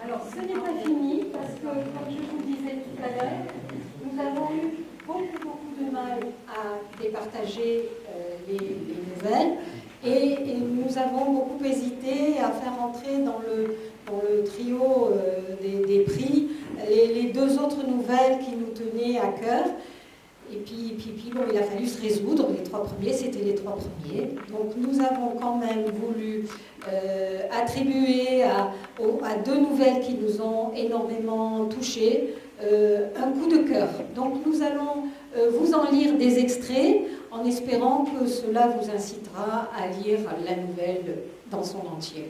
Alors, ce n'est pas fini, parce que, comme je vous le disais tout à l'heure, nous avons eu beaucoup de mal à départager les nouvelles, et nous avons beaucoup hésité à faire entrer dans le trio des prix les deux autres nouvelles qui nous tenaient à cœur. Et puis bon, il a fallu se résoudre. Les trois premiers, c'était les trois premiers. Donc nous avons quand même voulu attribuer à deux nouvelles qui nous ont énormément touchés un coup de cœur. Donc nous allons vous en lire des extraits en espérant que cela vous incitera à lire la nouvelle dans son entier.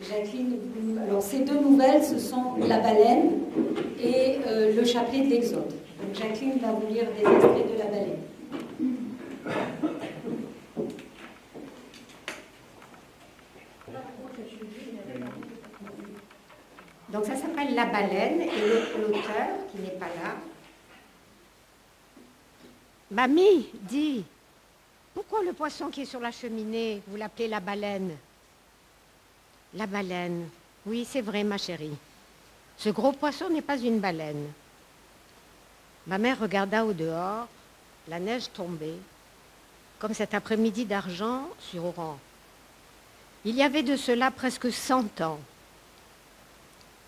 Jacqueline, alors ces deux nouvelles, ce sont La baleine et Le chapelet de l'Exode. Donc Jacqueline va vous lire des extraits de La baleine. Donc ça s'appelle La baleine et l'auteur, qui n'est pas là. Mamie, dis, pourquoi le poisson qui est sur la cheminée, vous l'appelez la baleine? La baleine, oui c'est vrai ma chérie. Ce gros poisson n'est pas une baleine. Ma mère regarda au dehors, la neige tombait, comme cet après-midi d'argent sur Oran. Il y avait de cela presque 100 ans.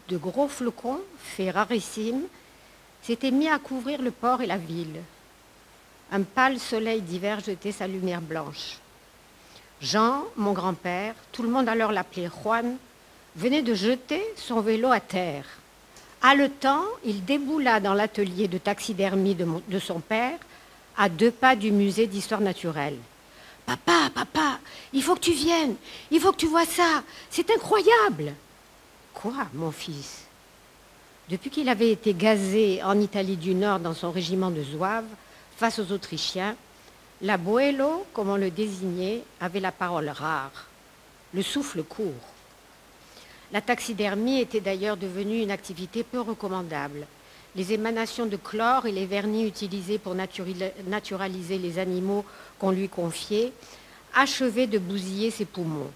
De gros flocons, faits rarissimes, s'étaient mis à couvrir le port et la ville. Un pâle soleil d'hiver jetait sa lumière blanche. Jean, mon grand-père, tout le monde alors l'appelait Juan, venait de jeter son vélo à terre. Haletant, il déboula dans l'atelier de taxidermie de son père, à 2 pas du musée d'histoire naturelle. « Papa, papa, il faut que tu viennes, il faut que tu vois ça, c'est incroyable !»« Quoi, mon fils ?» Depuis qu'il avait été gazé en Italie du Nord dans son régiment de zouaves, face aux Autrichiens, l'abuelo, comme on le désignait, avait la parole rare, le souffle court. La taxidermie était d'ailleurs devenue une activité peu recommandable. Les émanations de chlore et les vernis utilisés pour naturaliser les animaux qu'on lui confiait achevaient de bousiller ses poumons.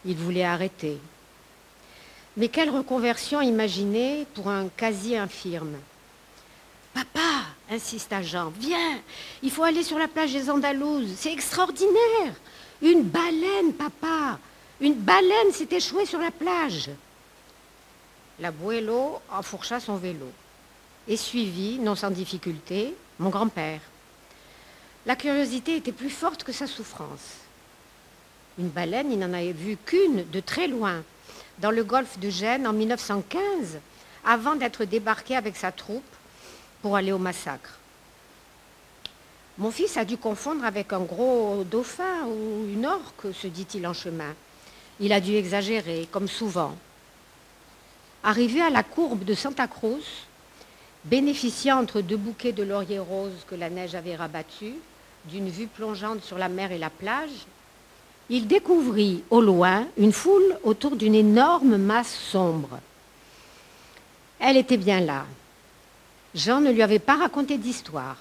Il voulait arrêter. Mais quelle reconversion imaginée pour un quasi-infirme. « Papa, insista Jean, viens, il faut aller sur la plage des Andalouses, c'est extraordinaire. Une baleine, papa, une baleine s'est échouée sur la plage. » L'abuelo enfourcha son vélo et suivit, non sans difficulté, mon grand-père. La curiosité était plus forte que sa souffrance. Une baleine, il n'en avait vu qu'une de très loin, dans le golfe de Gênes en 1915, avant d'être débarqué avec sa troupe pour aller au massacre. Mon fils a dû confondre avec un gros dauphin ou une orque, se dit-il en chemin. Il a dû exagérer, comme souvent. Arrivé à la courbe de Santa Cruz, bénéficiant entre 2 bouquets de lauriers roses que la neige avait rabattus, d'une vue plongeante sur la mer et la plage, il découvrit au loin une foule autour d'une énorme masse sombre. Elle était bien là. Jean ne lui avait pas raconté d'histoire.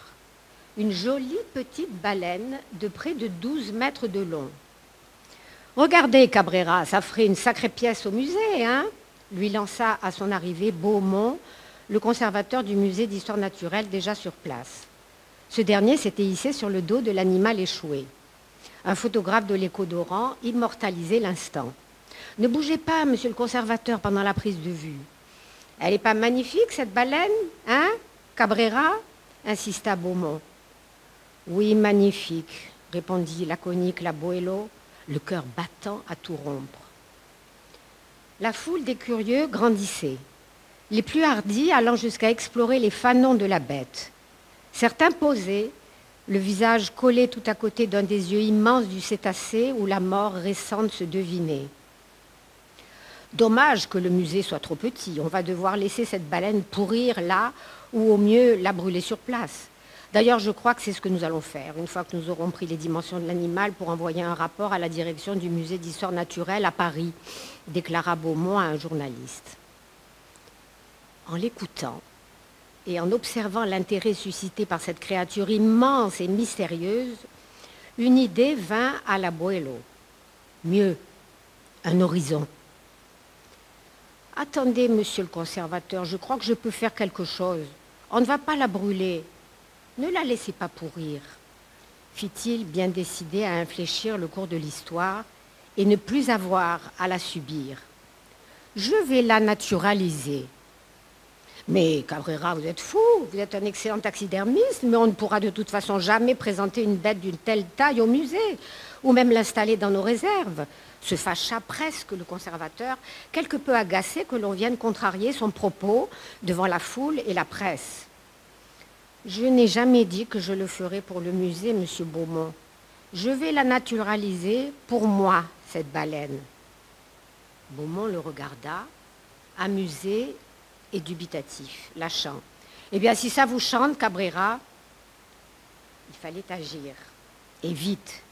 Une jolie petite baleine de près de 12 mètres de long. « Regardez, Cabrera, ça ferait une sacrée pièce au musée, hein ?» lui lança à son arrivée Beaumont, le conservateur du musée d'histoire naturelle déjà sur place. Ce dernier s'était hissé sur le dos de l'animal échoué. Un photographe de l'Écho d'Oran immortalisait l'instant. « Ne bougez pas, monsieur le conservateur, pendant la prise de vue. »« Elle n'est pas magnifique, cette baleine, hein, Cabrera ?» insista Beaumont. « Oui, magnifique, » répondit laconique l'abuelo, le cœur battant à tout rompre. La foule des curieux grandissait, les plus hardis allant jusqu'à explorer les fanons de la bête. Certains posaient, le visage collé tout à côté d'un des yeux immenses du cétacé où la mort récente se devinait. Dommage que le musée soit trop petit, on va devoir laisser cette baleine pourrir là ou au mieux la brûler sur place. D'ailleurs, je crois que c'est ce que nous allons faire, une fois que nous aurons pris les dimensions de l'animal pour envoyer un rapport à la direction du musée d'histoire naturelle à Paris, déclara Beaumont à un journaliste. En l'écoutant et en observant l'intérêt suscité par cette créature immense et mystérieuse, une idée vint à l'abuelo. Mieux, un horizon. « Attendez, monsieur le conservateur, je crois que je peux faire quelque chose. On ne va pas la brûler. Ne la laissez pas pourrir, » fit-il, bien décidé à infléchir le cours de l'histoire et ne plus avoir à la subir. « Je vais la naturaliser. » « Mais Cabrera, vous êtes fou, vous êtes un excellent taxidermiste, mais on ne pourra de toute façon jamais présenter une bête d'une telle taille au musée, ou même l'installer dans nos réserves. » Se fâcha presque le conservateur, quelque peu agacé que l'on vienne contrarier son propos devant la foule et la presse. « Je n'ai jamais dit que je le ferais pour le musée, monsieur Beaumont. Je vais la naturaliser pour moi, cette baleine. » Beaumont le regarda, amusé et dubitatif, lâchant. « Eh bien, si ça vous chante, Cabrera, il fallait agir, et vite.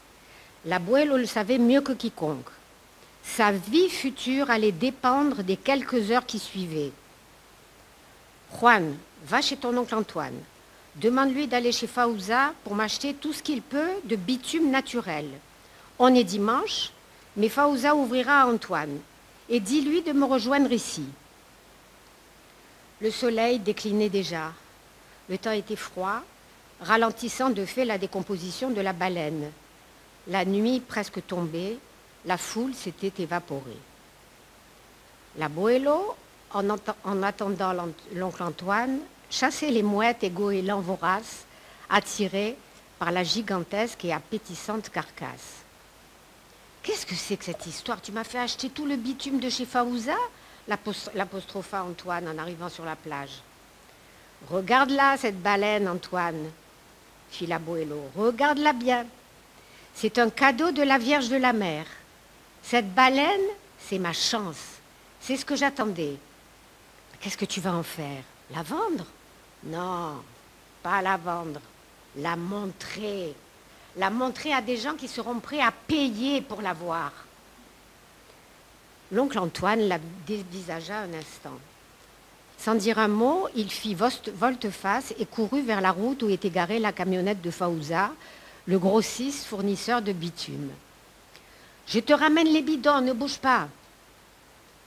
L'abuelo le savait mieux que quiconque. Sa vie future allait dépendre des quelques heures qui suivaient. « Juan, va chez ton oncle Antoine. Demande-lui d'aller chez Fauza pour m'acheter tout ce qu'il peut de bitume naturel. On est dimanche, mais Fauza ouvrira à Antoine. Et dis-lui de me rejoindre ici. » Le soleil déclinait déjà. Le temps était froid, ralentissant de fait la décomposition de la baleine. La nuit presque tombée, la foule s'était évaporée. L'abuelo, en attendant l'oncle Antoine, chassait les mouettes et goélands voraces, attirés par la gigantesque et appétissante carcasse. « Qu'est-ce que c'est que cette histoire? Tu m'as fait acheter tout le bitume de chez Faouza ?» l'apostropha Antoine en arrivant sur la plage. « Regarde-la, cette baleine, Antoine, » fit l'abuelo. « Regarde-la bien. C'est un cadeau de la Vierge de la Mer. Cette baleine, c'est ma chance. C'est ce que j'attendais. Qu'est-ce que tu vas en faire? La vendre? Non, pas la vendre. La montrer. La montrer à des gens qui seront prêts à payer pour la voir. » L'oncle Antoine la dévisagea un instant. Sans dire un mot, il fit volte-face et courut vers la route où était garée la camionnette de Faouza, le grossiste fournisseur de bitume. « Je te ramène les bidons, ne bouge pas !»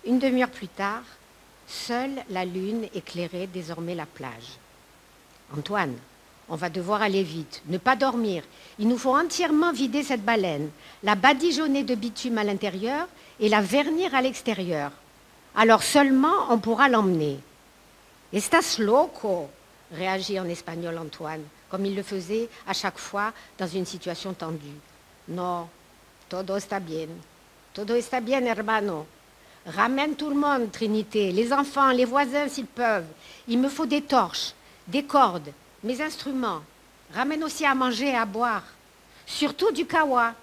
Une demi-heure plus tard, seule la lune éclairait désormais la plage. « Antoine, on va devoir aller vite, ne pas dormir. Il nous faut entièrement vider cette baleine, la badigeonner de bitume à l'intérieur et la vernir à l'extérieur. Alors seulement on pourra l'emmener. « Estás loco !» réagit en espagnol Antoine, comme il le faisait à chaque fois dans une situation tendue. « Non, todo está bien. Todo está bien, hermano. Ramène tout le monde, Trinité, les enfants, les voisins s'ils peuvent. Il me faut des torches, des cordes, mes instruments. Ramène aussi à manger et à boire. Surtout du kawa. »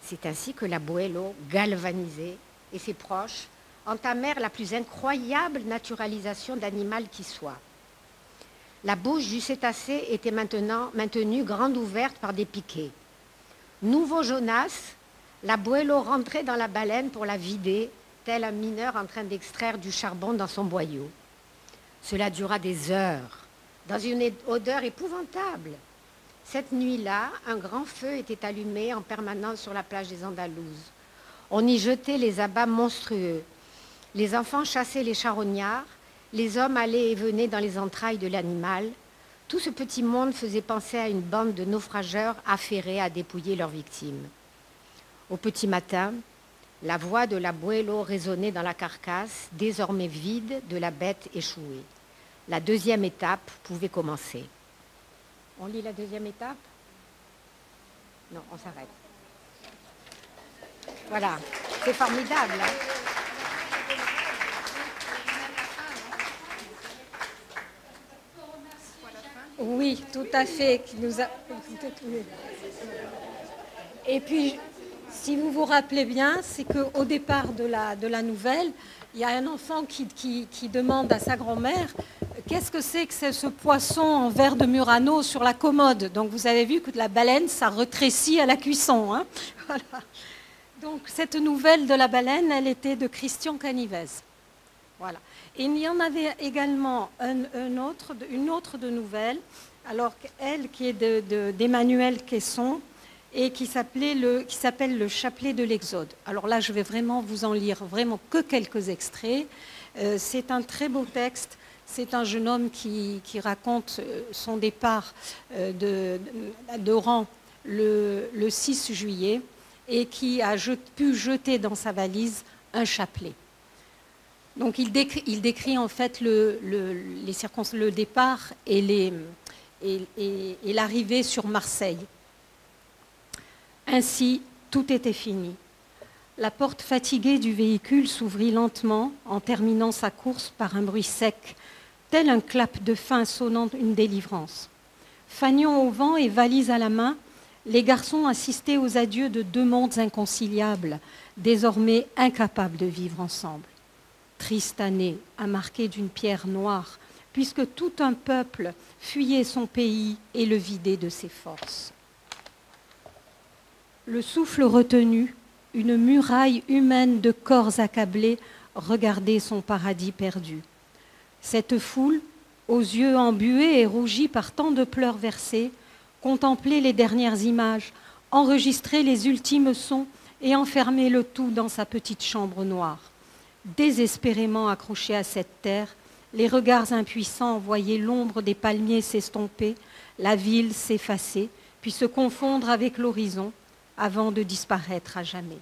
C'est ainsi que l'abuelo, galvanisé, et ses proches entamèrent la plus incroyable naturalisation d'animal qui soit. La bouche du cétacé était maintenant maintenue grande ouverte par des piquets. Nouveau Jonas, l'abuelo rentrait dans la baleine pour la vider, tel un mineur en train d'extraire du charbon dans son boyau. Cela dura des heures, dans une odeur épouvantable. Cette nuit-là, un grand feu était allumé en permanence sur la plage des Andalouses. On y jetait les abats monstrueux. Les enfants chassaient les charognards, les hommes allaient et venaient dans les entrailles de l'animal. Tout ce petit monde faisait penser à une bande de naufrageurs affairés à dépouiller leurs victimes. Au petit matin, la voix de l'abuelo résonnait dans la carcasse, désormais vide, de la bête échouée. La deuxième étape pouvait commencer. On lit la deuxième étape? Non, on s'arrête. Voilà, c'est formidable. Hein? Oui, tout à fait. Et puis, si vous vous rappelez bien, c'est qu'au départ de la nouvelle, il y a un enfant qui demande à sa grand-mère qu'est-ce que c'est ce poisson en verre de Murano sur la commode. Donc vous avez vu que la baleine, ça rétrécit à la cuisson. Hein, voilà. Donc cette nouvelle de la baleine, elle était de Christian Canivez. Voilà. Et il y en avait également une autre de nouvelle, alors elle qui est d'Emmanuel Caisson et qui s'appelle Le Chapelet de l'Exode. Alors là, je vais vraiment vous en lire vraiment que quelques extraits. C'est un très beau texte. C'est un jeune homme qui raconte son départ d'Oran le 6 juillet et qui a pu jeter dans sa valise un chapelet. Donc il décrit en fait le départ et l'arrivée sur Marseille. Ainsi, tout était fini. La porte fatiguée du véhicule s'ouvrit lentement en terminant sa course par un bruit sec, tel un clap de fin sonnant une délivrance. Fanion au vent et valise à la main, les garçons assistaient aux adieux de deux mondes inconciliables, désormais incapables de vivre ensemble. Triste année à marquer d'une pierre noire, puisque tout un peuple fuyait son pays et le vidait de ses forces. Le souffle retenu, une muraille humaine de corps accablés regardait son paradis perdu. Cette foule, aux yeux embués et rougis par tant de pleurs versés, contemplait les dernières images, enregistrait les ultimes sons et enfermait le tout dans sa petite chambre noire. Désespérément accrochés à cette terre, les regards impuissants voyaient l'ombre des palmiers s'estomper, la ville s'effacer, puis se confondre avec l'horizon, avant de disparaître à jamais.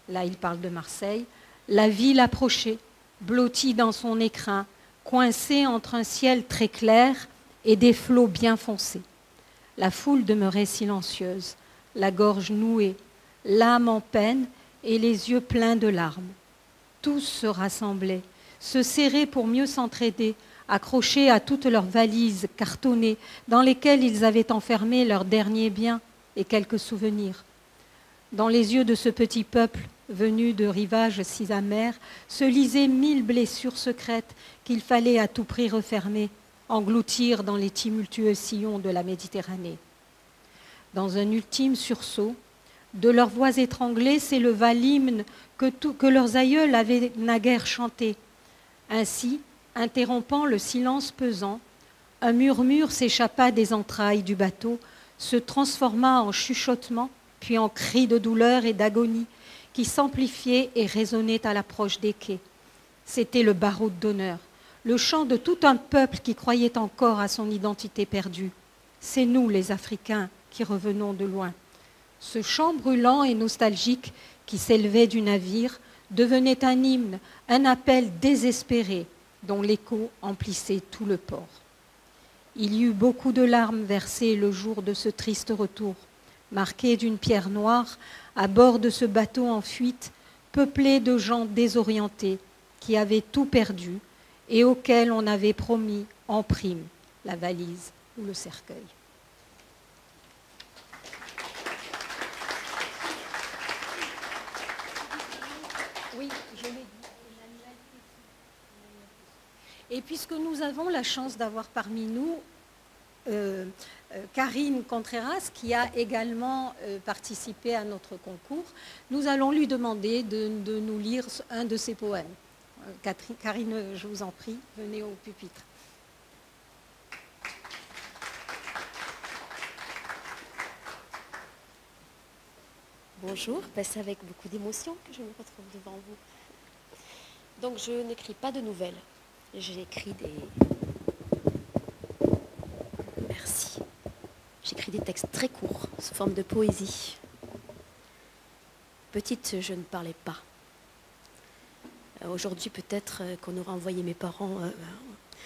Là, il parle de Marseille. La ville approchait, blottie dans son écrin, coincée entre un ciel très clair et des flots bien foncés. La foule demeurait silencieuse, la gorge nouée, l'âme en peine et les yeux pleins de larmes. Tous se rassemblaient, se serraient pour mieux s'entraider, accrochés à toutes leurs valises cartonnées dans lesquelles ils avaient enfermé leurs derniers biens et quelques souvenirs. Dans les yeux de ce petit peuple, venu de rivages si amers, se lisaient 1000 blessures secrètes qu'il fallait à tout prix refermer, engloutir dans les tumultueux sillons de la Méditerranée. Dans un ultime sursaut, de leurs voix étranglées s'éleva l'hymne que leurs aïeuls avaient naguère chanté. Ainsi, interrompant le silence pesant, un murmure s'échappa des entrailles du bateau, se transforma en chuchotement, puis en cri de douleur et d'agonie, qui s'amplifiait et résonnait à l'approche des quais. C'était le baroud d'honneur, le chant de tout un peuple qui croyait encore à son identité perdue. C'est nous, les Africains, qui revenons de loin. Ce chant brûlant et nostalgique qui s'élevait du navire devenait un hymne, un appel désespéré dont l'écho emplissait tout le port. Il y eut beaucoup de larmes versées le jour de ce triste retour, marqué d'une pierre noire à bord de ce bateau en fuite, peuplé de gens désorientés qui avaient tout perdu et auxquels on avait promis en prime la valise ou le cercueil. Oui, je l'ai dit. Et puisque nous avons la chance d'avoir parmi nous Karine Contreras, qui a également participé à notre concours, nous allons lui demander de nous lire un de ses poèmes. Karine, je vous en prie, venez au pupitre. Bonjour, c'est avec beaucoup d'émotion que je me retrouve devant vous. Donc je n'écris pas de nouvelles, j'écris des... Merci. J'écris des textes très courts, sous forme de poésie. Petite, je ne parlais pas. Aujourd'hui, peut-être qu'on aura envoyé mes parents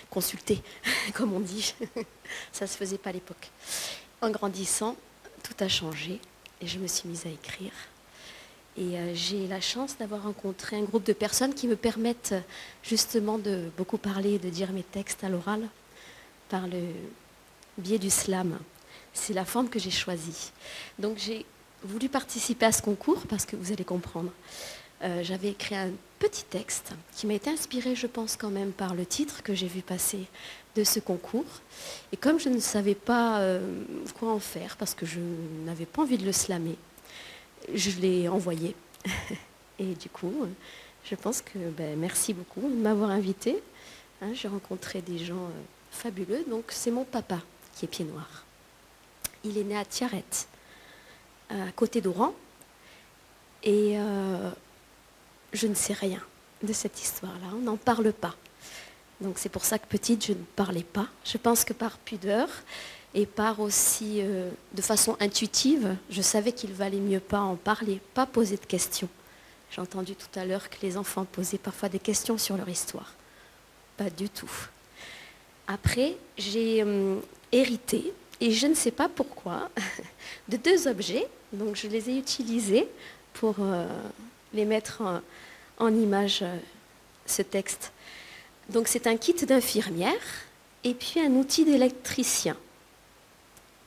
consulter, comme on dit. Ça ne se faisait pas à l'époque. En grandissant, tout a changé et je me suis mise à écrire. Et j'ai la chance d'avoir rencontré un groupe de personnes qui me permettent justement de beaucoup parler et de dire mes textes à l'oral par le biais du slam. C'est la forme que j'ai choisie. Donc j'ai voulu participer à ce concours parce que vous allez comprendre. J'avais écrit un petit texte qui m'a été inspiré, je pense quand même, par le titre que j'ai vu passer de ce concours. Et comme je ne savais pas quoi en faire, parce que je n'avais pas envie de le slammer, je l'ai envoyé. Et du coup, je pense que merci beaucoup de m'avoir invité. Hein, j'ai rencontré des gens fabuleux. Donc c'est mon papa qui est pied noir. Il est né à Tiaret, à côté d'Oran. Et je ne sais rien de cette histoire-là. On n'en parle pas. Donc c'est pour ça que petite, je ne parlais pas. Je pense que par pudeur et par aussi de façon intuitive, je savais qu'il valait mieux pas en parler, pas poser de questions. J'ai entendu tout à l'heure que les enfants posaient parfois des questions sur leur histoire. Pas du tout. Après, j'ai hérité, et je ne sais pas pourquoi, de 2 objets. Donc je les ai utilisés pour les mettre en image, ce texte. Donc c'est un kit d'infirmière et puis un outil d'électricien.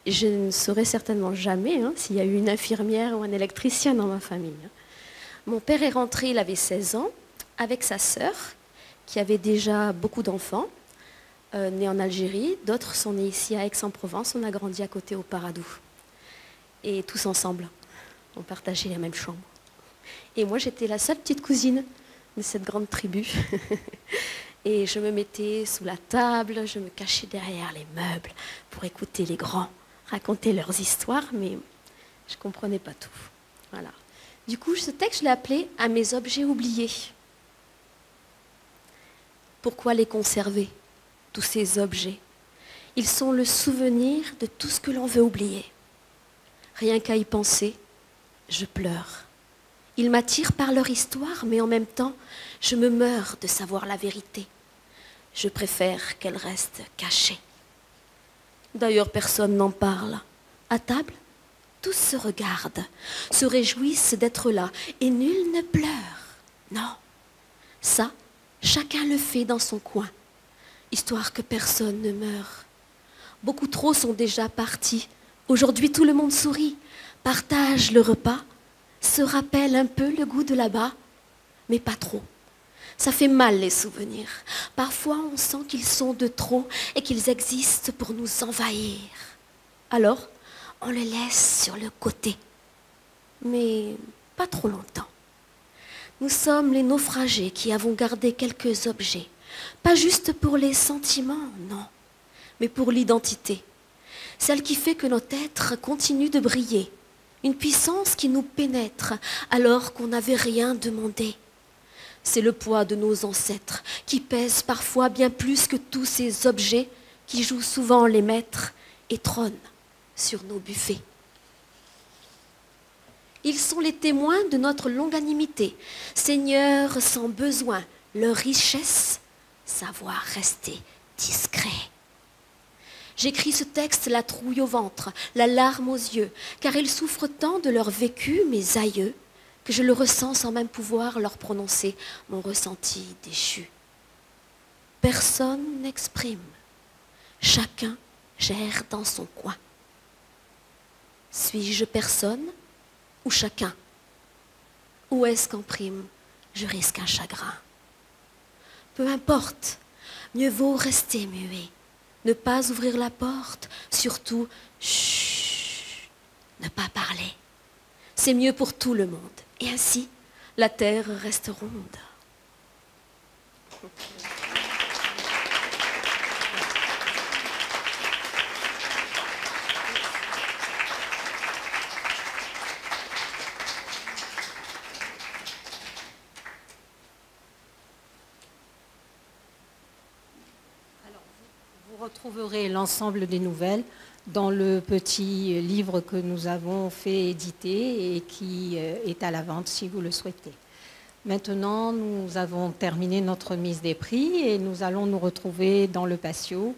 Je ne saurais certainement jamais s'il y a eu une infirmière ou un électricien dans ma famille. Mon père est rentré, il avait 16 ans, avec sa sœur, qui avait déjà beaucoup d'enfants, nés en Algérie. D'autres sont nés ici à Aix-en-Provence. On a grandi à côté au Paradou. Et tous ensemble, on partageait la même chambre. Et moi, j'étais la seule petite cousine de cette grande tribu. Et je me mettais sous la table, je me cachais derrière les meubles pour écouter les grands raconter leurs histoires, mais je ne comprenais pas tout. Voilà. Du coup, ce texte, je l'ai appelé « À mes objets oubliés ». Pourquoi les conserver, tous ces objets? Ils sont le souvenir de tout ce que l'on veut oublier. Rien qu'à y penser, je pleure. Ils m'attirent par leur histoire, mais en même temps, je me meurs de savoir la vérité. Je préfère qu'elle reste cachée. D'ailleurs, personne n'en parle. À table, tous se regardent, se réjouissent d'être là, et nul ne pleure. Non, ça, chacun le fait dans son coin, histoire que personne ne meure. Beaucoup trop sont déjà partis. Aujourd'hui, tout le monde sourit, partage le repas, se rappelle un peu le goût de là-bas, mais pas trop. Ça fait mal les souvenirs. Parfois, on sent qu'ils sont de trop et qu'ils existent pour nous envahir. Alors, on les laisse sur le côté. Mais pas trop longtemps. Nous sommes les naufragés qui avons gardé quelques objets. Pas juste pour les sentiments, non, mais pour l'identité. Celle qui fait que notre être continue de briller. Une puissance qui nous pénètre alors qu'on n'avait rien demandé. C'est le poids de nos ancêtres qui pèse parfois bien plus que tous ces objets qui jouent souvent les maîtres et trônent sur nos buffets. Ils sont les témoins de notre longanimité, seigneurs sans besoin, leur richesse, savoir rester discret. J'écris ce texte la trouille au ventre, la larme aux yeux, car ils souffrent tant de leur vécu, mes aïeux, que je le ressens sans même pouvoir leur prononcer mon ressenti déchu. Personne n'exprime, chacun gère dans son coin. Suis-je personne ou chacun? Ou est-ce qu'en prime, je risque un chagrin? Peu importe, mieux vaut rester muet, ne pas ouvrir la porte, surtout, chut, ne pas parler. C'est mieux pour tout le monde. Et ainsi, la terre reste ronde. Alors, vous retrouverez l'ensemble des nouvelles dans le petit livre que nous avons fait éditer et qui est à la vente si vous le souhaitez. Maintenant, nous avons terminé notre mise des prix et nous allons nous retrouver dans le patio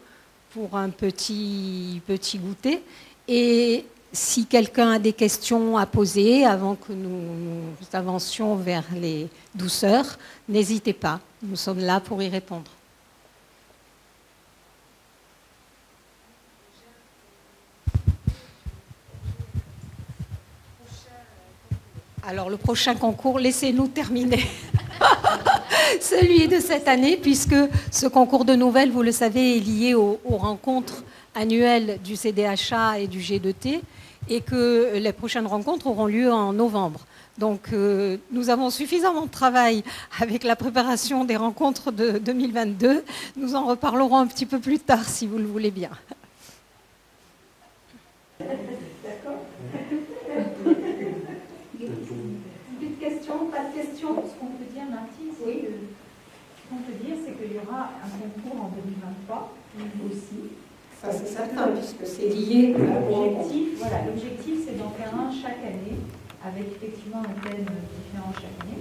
pour un petit goûter. Et si quelqu'un a des questions à poser avant que nous avancions vers les douceurs, n'hésitez pas, nous sommes là pour y répondre. Alors le prochain concours, laissez-nous terminer celui de cette année, puisque ce concours de nouvelles, vous le savez, est lié aux rencontres annuelles du CDHA et du G2T, et que les prochaines rencontres auront lieu en novembre. Donc nous avons suffisamment de travail avec la préparation des rencontres de 2022. Nous en reparlerons un petit peu plus tard, si vous le voulez bien. D'accord. Plus de questions, pas de questions. Ce qu'on peut dire, Martine, c'est qu'il y aura un concours en 2023 aussi. Ça, c'est certain, puisque c'est lié à l'objectif. Voilà, l'objectif, c'est d'en faire un chaque année, avec effectivement un thème différent chaque année.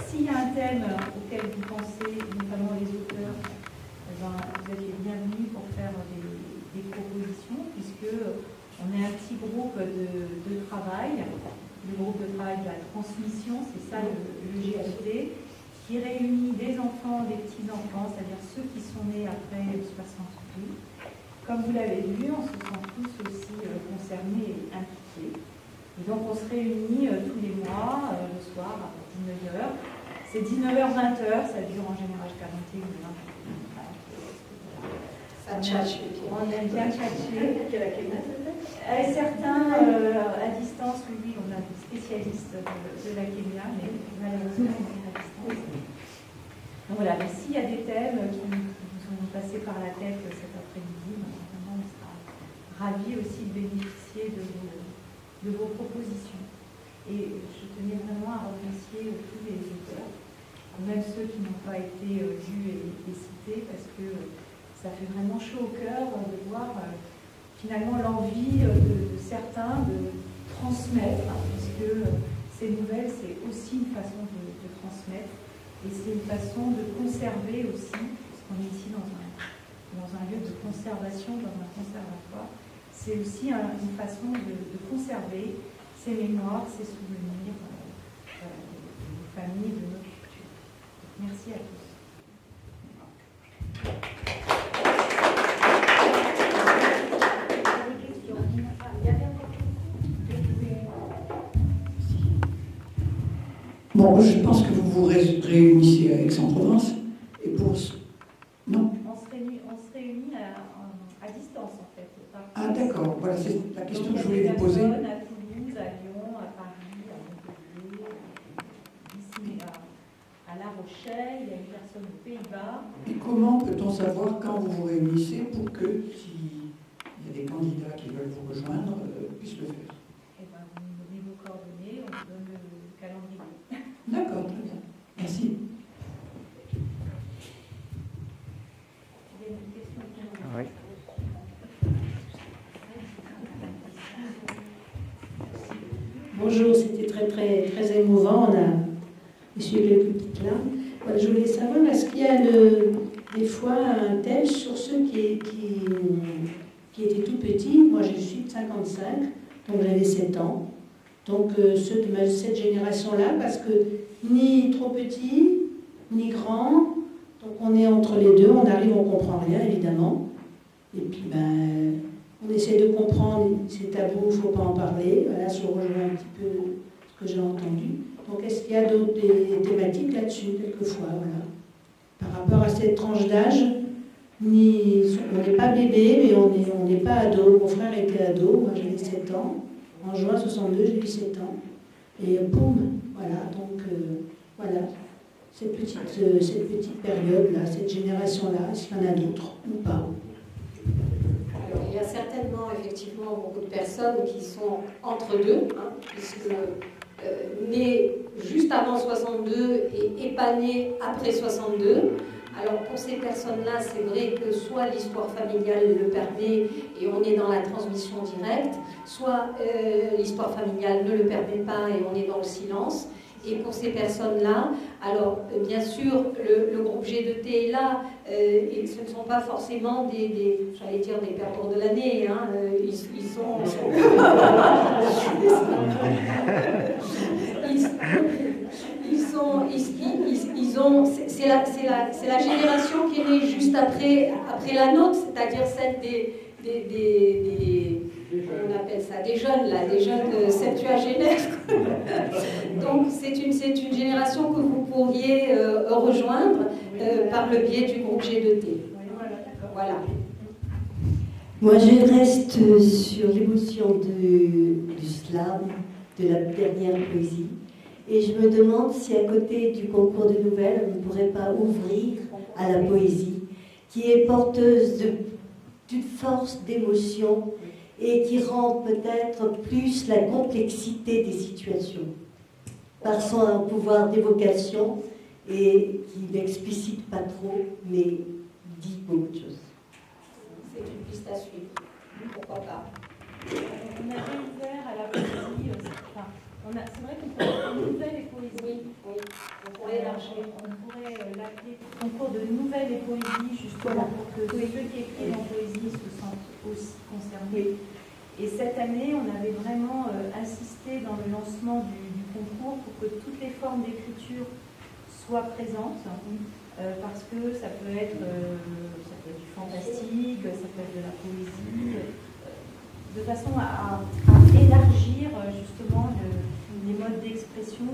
S'il y a un thème auquel vous pensez, notamment les auteurs, vous êtes les bienvenus pour faire des propositions, puisque on est un petit groupe de travail. Le groupe de travail de la transmission, c'est ça le GAT, qui réunit des enfants, des petits-enfants, c'est-à-dire ceux qui sont nés après 68. Comme vous l'avez vu, on se sent tous aussi concernés et impliqués. Et donc on se réunit tous les mois, le soir, à 19h. C'est 19h-20h, ça dure en général 41 minutes. Ça tchatche. On aime bien tchatcher. Certains, à distance, oui, on a des spécialistes de la Kenya, mais malheureusement, on est à distance. Donc voilà, mais s'il y a des thèmes qui nous sont passés par la tête cet après-midi, on sera ravis aussi de bénéficier de vos propositions. Et je tenais vraiment à remercier tous les auteurs, même ceux qui n'ont pas été vus et cités, parce que ça fait vraiment chaud au cœur de voir finalement l'envie de certains transmettre, hein, puisque ces nouvelles, c'est aussi une façon de transmettre, et c'est une façon de conserver aussi, puisqu'on est ici dans un lieu de conservation, dans un conservatoire, c'est aussi une façon de conserver ces mémoires, ces souvenirs de famille, de notre culture. Merci à tous. Bon, je pense que vous vous réunissez à Aix-en-Provence et pour... Non? On se réunit à distance, en fait. Ah d'accord, voilà, c'est la question que je voulais vous poser. À Toulouse, à Lyon, à Paris, à Montpellier, ici à La Rochelle, il y a une personne aux Pays-Bas. Et comment peut-on savoir quand vous vous réunissez pour que, s'il y a des candidats qui veulent vous rejoindre, puissent le faire? Eh bien, vous nous donnez vos coordonnées, on vous donne le calendrier. D'accord, très bien. Merci. Oui. Bonjour, c'était très émouvant. On a essuyé les plus petites larmes. Je voulais savoir, est-ce qu'il y a des fois un tel sur ceux qui étaient tout petits? Moi, je suis de 55, donc j'avais 7 ans. Donc ceux de cette génération-là, parce que ni trop petits, ni grands, donc on est entre les deux, on arrive, on comprend rien, évidemment. Et puis, on essaie de comprendre, c'est tabou, il ne faut pas en parler. Voilà, je rejoins un petit peu ce que j'ai entendu. Donc, est-ce qu'il y a d'autres thématiques là-dessus, quelquefois, voilà. Par rapport à cette tranche d'âge, on n'est pas bébé, mais on n'est pas ado. Mon frère était ado, moi j'avais 7 ans. En juin 62, j'ai eu 7 ans. Et boum, voilà, donc voilà, cette petite période-là, cette génération-là, est-ce qu'il y en a d'autres ou pas? Alors, il y a certainement, effectivement, beaucoup de personnes qui sont entre deux, hein, puisque nées juste avant 62 et épanées après 62. Alors, pour ces personnes-là, c'est vrai que soit l'histoire familiale le permet et on est dans la transmission directe, soit l'histoire familiale ne le permet pas et on est dans le silence. Et pour ces personnes-là, alors bien sûr, le groupe G2T est là, et ce ne sont pas forcément j'allais dire des perdants de l'année, hein, c'est la génération qui est née juste après la nôtre, c'est-à-dire celle on appelle ça des jeunes septuagénaires. Donc c'est une génération que vous pourriez rejoindre par le biais du groupe G2T. Voilà. Moi je reste sur l'émotion du slam, de la dernière poésie. Et je me demande si à côté du concours de nouvelles, on ne pourrait pas ouvrir à la poésie, qui est porteuse d'une force d'émotion et qui rend peut-être plus la complexité des situations par son pouvoir d'évocation et qui n'explicite pas trop, mais dit beaucoup de choses. C'est une piste à suivre. Pourquoi pas? On a ouvert à la poésie. C'est vrai qu'on pourrait faire nouvelles et poésie. Oui, on pourrait élargir. On pourrait l'appeler concours de nouvelles et poésie, justement pour que ceux qui écrivent en poésie se sentent aussi concernés. Et cette année, on avait vraiment insisté dans le lancement du concours pour que toutes les formes d'écriture soient présentes, parce que ça peut être du fantastique, ça peut être de la poésie, de façon à élargir justement les modes d'expression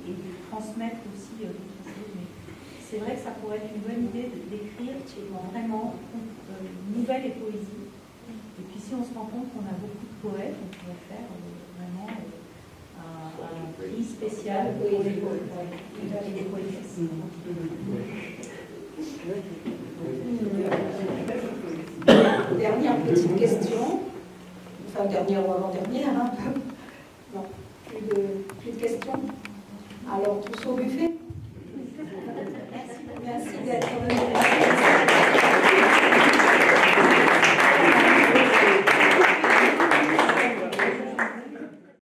et de transmettre aussi d'autres choses. Mais c'est vrai que ça pourrait être une bonne idée d'écrire vraiment nouvelles et poésie. Et puis si on se rend compte qu'on a beaucoup de poètes, on pourrait faire vraiment un prix spécial pour les poétesses. Dernière petite question. Enfin, dernière ou avant-dernière, hein. Non, plus de questions. Alors, tous au buffet.